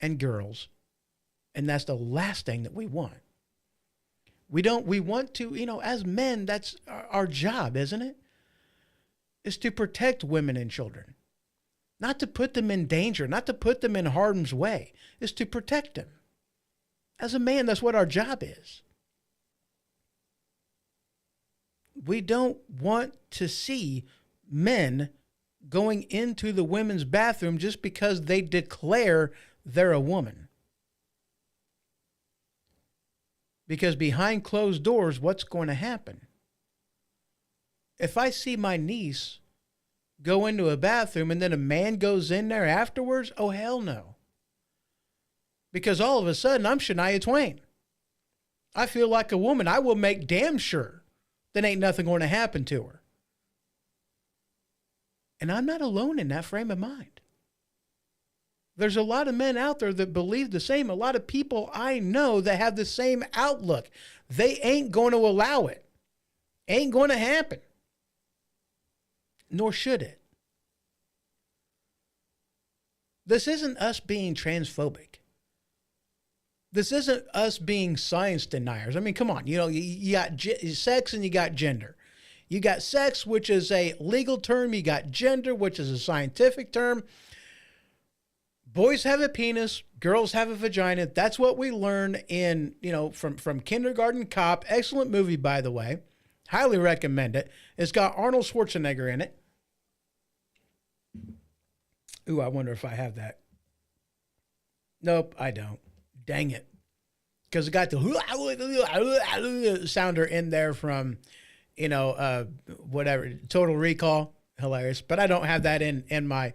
and girls, and that's the last thing that we want. We want to, as men, that's our job, isn't it? Is to protect women and children. Not to put them in danger, not to put them in harm's way, is to protect them. As a man, that's what our job is. We don't want to see men going into the women's bathroom just because they declare they're a woman. Because behind closed doors, what's going to happen? If I see my niece go into a bathroom and then a man goes in there afterwards, oh, hell no. Because all of a sudden, I'm Shania Twain. I feel like a woman. I will make damn sure that ain't nothing going to happen to her. And I'm not alone in that frame of mind. There's a lot of men out there that believe the same. A lot of people I know that have the same outlook. They ain't going to allow it. Ain't going to happen. Nor should it. This isn't us being transphobic. This isn't us being science deniers. I mean, come on. You got sex and you got gender. You got sex, which is a legal term. You got gender, which is a scientific term. Boys have a penis, girls have a vagina. That's what we learn in, from Kindergarten Cop. Excellent movie, by the way. Highly recommend it. It's got Arnold Schwarzenegger in it. Ooh, I wonder if I have that. Nope, I don't. Dang it. Because it got the sounder in there from, whatever, Total Recall. Hilarious. But I don't have that in my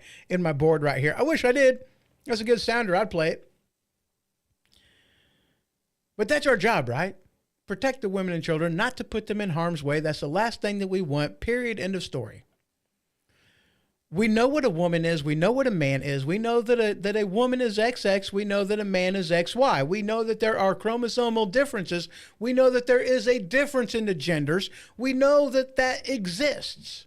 board right here. I wish I did. That's a good sounder. I'd play it. But that's our job, right? Protect the women and children, not to put them in harm's way. That's the last thing that we want, period, end of story. We know what a woman is. We know what a man is. We know that a woman is XX. We know that a man is XY. We know that there are chromosomal differences. We know that there is a difference in the genders. We know that that exists.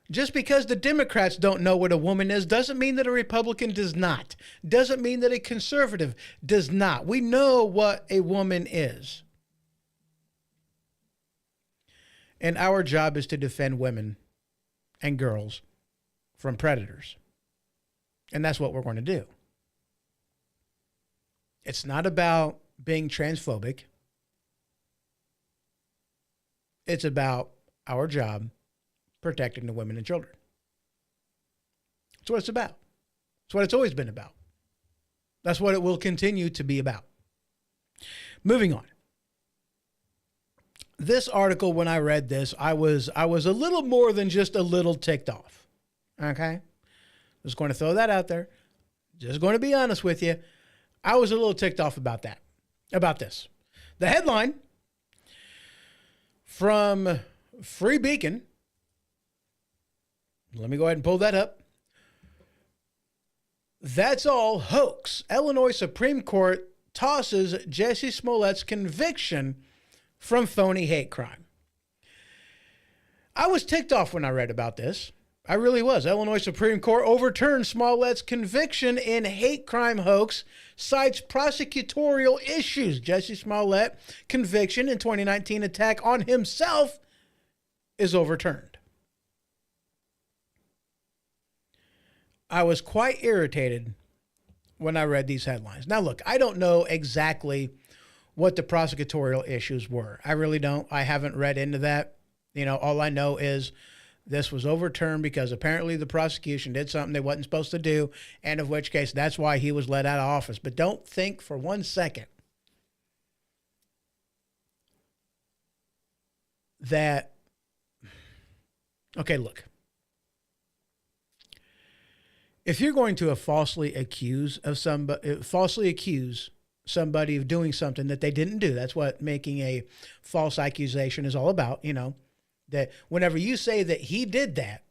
Just because the Democrats don't know what a woman is doesn't mean that a Republican does not. Doesn't mean that a conservative does not. We know what a woman is. And our job is to defend women and girls from predators. And that's what we're going to do. It's not about being transphobic. It's about our job protecting the women and children. That's what it's about. That's what it's always been about. That's what it will continue to be about. Moving on. This article, when I read this, I was a little more than just a little ticked off. Okay? Just going to throw that out there. Just going to be honest with you. I was a little ticked off about that. About this. The headline from Free Beacon. Let me go ahead and pull that up. That's all hoax. Illinois Supreme Court tosses Jesse Smollett's conviction from phony hate crime. I was ticked off when I read about this. I really was. Illinois Supreme Court overturned Smollett's conviction in hate crime hoax, cites prosecutorial issues. Jesse Smollett conviction in 2019 attack on himself is overturned. I was quite irritated when I read these headlines. Now, look, I don't know exactly what the prosecutorial issues were. I really don't. I haven't read into that. All I know is this was overturned because apparently the prosecution did something they wasn't supposed to do, and of which case that's why he was let out of office. But don't think for 1 second that, okay, look. If you're going to falsely accuse somebody of doing something that they didn't do, that's what making a false accusation is all about. That whenever you say that he did that,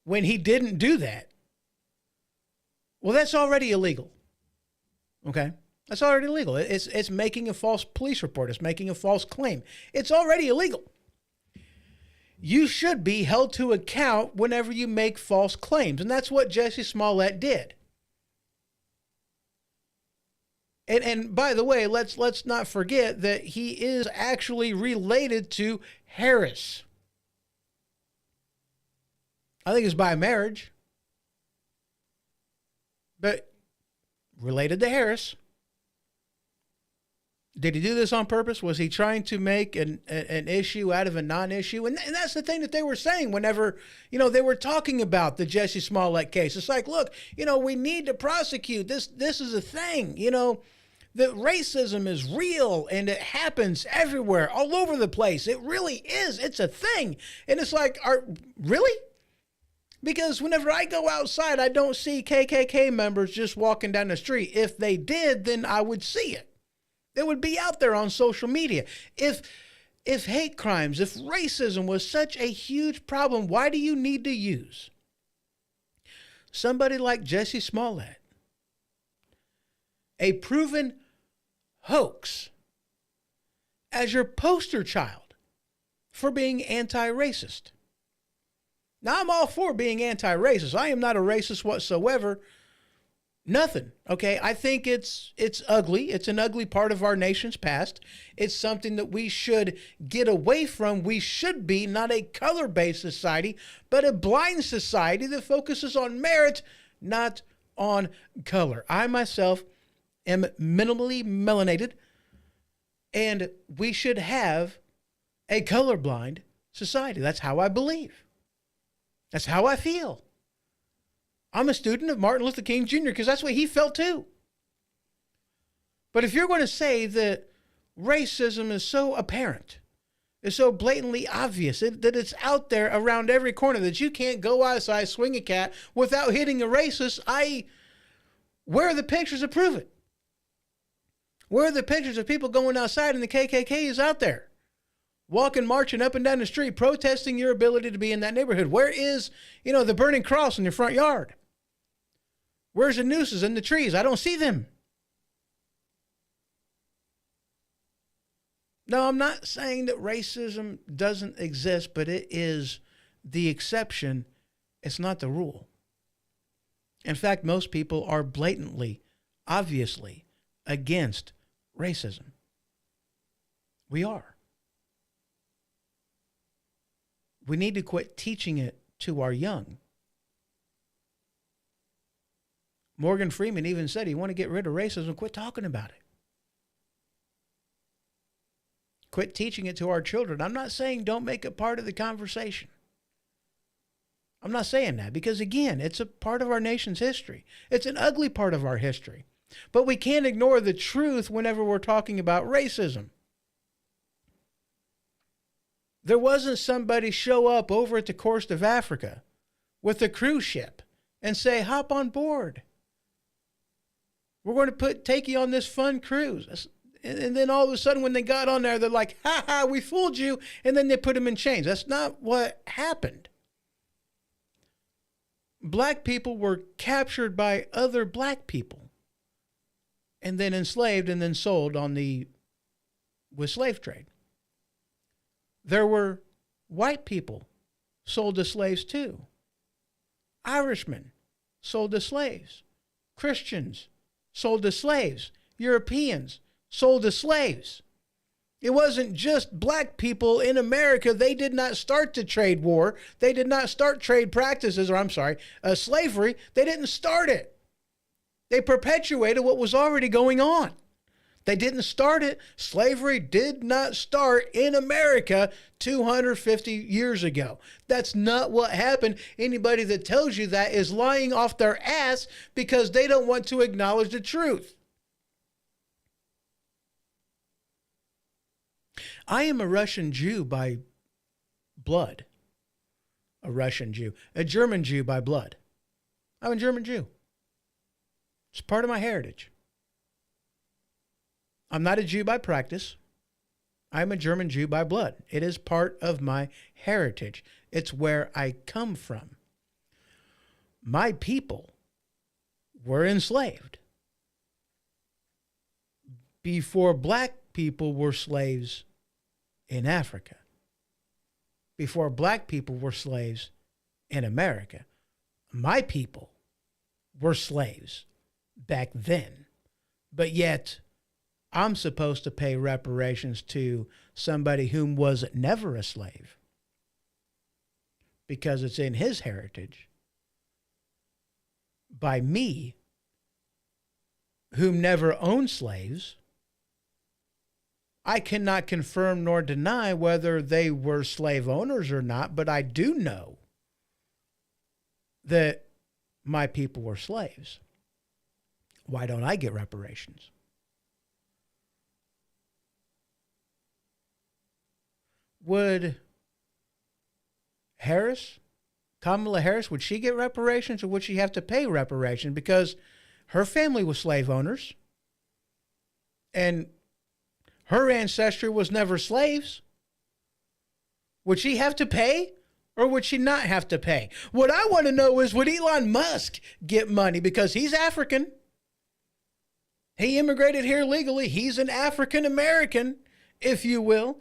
when he didn't do that, well, that's already illegal. Okay, that's already illegal. It's making a false police report. It's making a false claim. It's already illegal. You should be held to account whenever you make false claims. And that's what Jesse Smollett did. And by the way, let's not forget that he is actually related to Harris. I think it's by marriage. But related to Harris. Did he do this on purpose? Was he trying to make an issue out of a non-issue? And that's the thing that they were saying whenever, they were talking about the Jesse Smollett case. It's like, look, we need to prosecute. This is a thing, that racism is real and it happens everywhere, all over the place. It really is. It's a thing. And it's like, really? Because whenever I go outside, I don't see KKK members just walking down the street. If they did, then I would see it. It would be out there on social media. If hate crimes, if racism was such a huge problem, why do you need to use somebody like Jesse Smollett, a proven hoax, as your poster child for being anti-racist? Now, I'm all for being anti-racist. I am not a racist whatsoever. Nothing. Okay. I think it's ugly. It's an ugly part of our nation's past. It's something that we should get away from. We should be not a color-based society, but a blind society that focuses on merit, not on color. I myself am minimally melanated, and we should have a colorblind society. That's how I believe. That's how I feel. I'm a student of Martin Luther King Jr. because that's what he felt too. But if you're going to say that racism is so apparent, is so blatantly obvious, that it's out there around every corner, that you can't go outside, swing a cat without hitting a racist, where are the pictures to prove it? Where are the pictures of people going outside and the KKK is out there? Walking, marching up and down the street, protesting your ability to be in that neighborhood. Where is, the burning cross in your front yard? Where's the nooses in the trees? I don't see them. No, I'm not saying that racism doesn't exist, but it is the exception. It's not the rule. In fact, most people are blatantly, obviously against racism. We are. We need to quit teaching it to our young. Morgan Freeman even said he wanted to get rid of racism. Quit talking about it. Quit teaching it to our children. I'm not saying don't make it part of the conversation. I'm not saying that because, again, it's a part of our nation's history. It's an ugly part of our history. But we can't ignore the truth whenever we're talking about racism. There wasn't somebody show up over at the coast of Africa with a cruise ship and say, hop on board. We're going to take you on this fun cruise. And then all of a sudden when they got on there, they're like, ha ha, we fooled you. And then they put them in chains. That's not what happened. Black people were captured by other black people and then enslaved and then sold with slave trade. There were white people sold as slaves too. Irishmen sold as slaves. Christians sold as slaves. Europeans sold as slaves. It wasn't just black people in America. They did not start the trade war. They did not start trade practices, slavery. They didn't start it. They perpetuated what was already going on. They didn't start it. Slavery did not start in America 250 years ago. That's not what happened. Anybody that tells you that is lying off their ass because they don't want to acknowledge the truth. I am a Russian Jew by blood. A Russian Jew. A German Jew by blood. I'm a German Jew. It's part of my heritage. I'm not a Jew by practice. I'm a German Jew by blood. It is part of my heritage. It's where I come from. My people were enslaved before black people were slaves in Africa, before black people were slaves in America. My people were slaves back then, but yet I'm supposed to pay reparations to somebody whom was never a slave because it's in his heritage by me, whom never owned slaves. I cannot confirm nor deny whether they were slave owners or not, but I do know that my people were slaves. Why don't I get reparations? Would Kamala Harris, would she get reparations or would she have to pay reparations? Because her family was slave owners. And her ancestry was never slaves? Would she have to pay or would she not have to pay? What I want to know is, would Elon Musk get money because he's African? He immigrated here legally. He's an African American, if you will.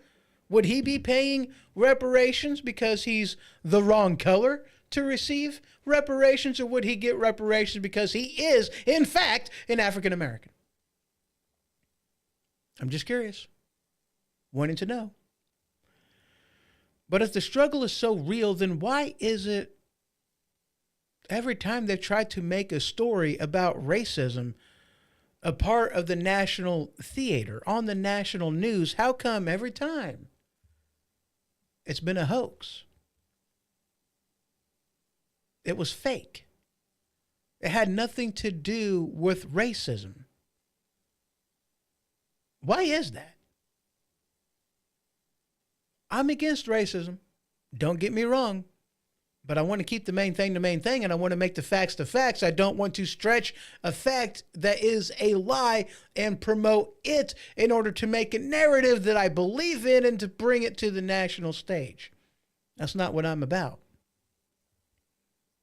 Would he be paying reparations because he's the wrong color to receive reparations, or would he get reparations because he is, in fact, an African American? I'm just curious, wanting to know. But if the struggle is so real, then why is it every time they've tried to make a story about racism a part of the national theater, on the national news, how come every time it's been a hoax? It was fake. It had nothing to do with racism. Why is that? I'm against racism. Don't get me wrong. But I want to keep the main thing, and I want to make the facts the facts. I don't want to stretch a fact that is a lie and promote it in order to make a narrative that I believe in and to bring it to the national stage. That's not what I'm about.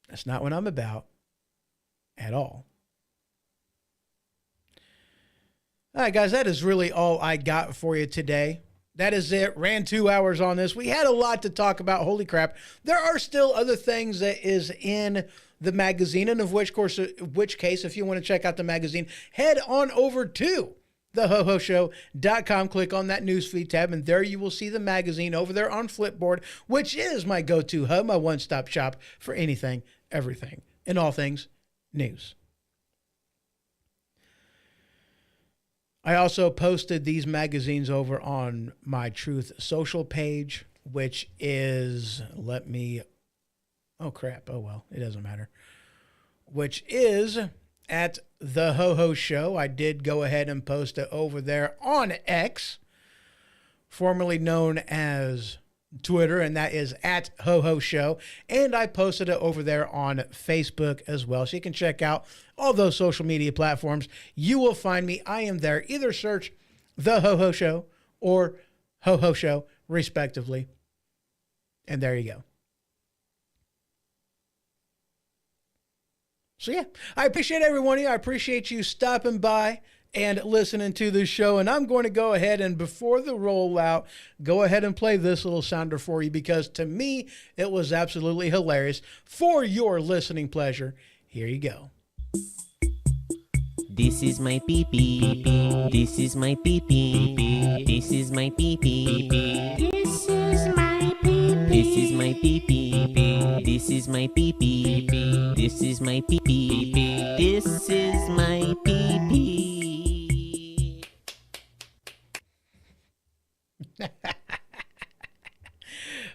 That's not what I'm about at all. All right, guys, that is really all I got for you today. That is it. Ran 2 hours on this. We had a lot to talk about. Holy crap. There are still other things that is in the magazine, and of which case, if you want to check out the magazine, head on over to thehohoshow.com. Click on that newsfeed tab, and there you will see the magazine over there on Flipboard, which is my go-to hub, my one-stop shop for anything, everything, and all things news. I also posted these magazines over on my Truth Social page, which is, oh crap, oh well, it doesn't matter, which is at The HoHo Show. I did go ahead and post it over there on X, formerly known as Twitter, and that is at HoHo Show. And I posted it over there on Facebook as well. So you can check out all those social media platforms. You will find me. I am there. Either search The HoHo Show or HoHo Show, respectively. And there you go. So yeah, I appreciate every one of you. I appreciate you stopping by and listening to this show. And I'm going to go ahead and, before the rollout, go ahead and play this little sounder for you, because to me, it was absolutely hilarious. For your listening pleasure, here you go. This is my pee-pee. This is my pee-pee. This is my pee-pee. This is my pee-pee. This is my pee-pee. This is my pee-pee. This is my pee-pee. This is my pee-pee.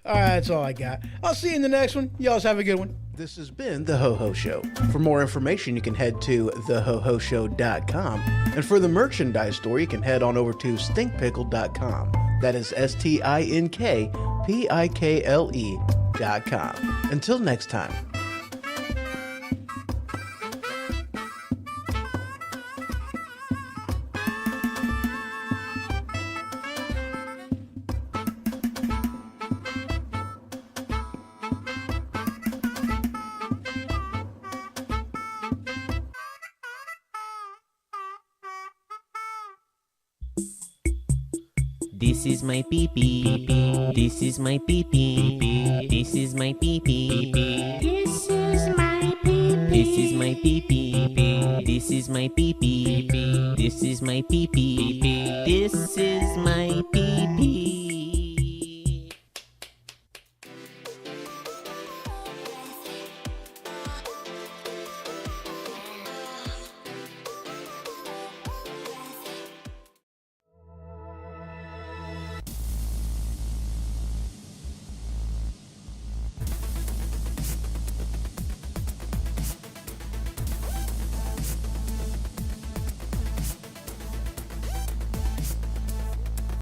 All right, that's all I got. I'll see you in the next one. Y'all have a good one. This has been The HoHo Show. For more information, you can head to thehohoshow.com. And for the merchandise store, you can head on over to stinkpickle.com. That is stinkpickle.com. Until next time. This is my pee-pee. This is my pee-pee. This is my pee-pee. This is my pee-pee. This is my pee-pee. This is my pee-pee. This is my pee-pee. This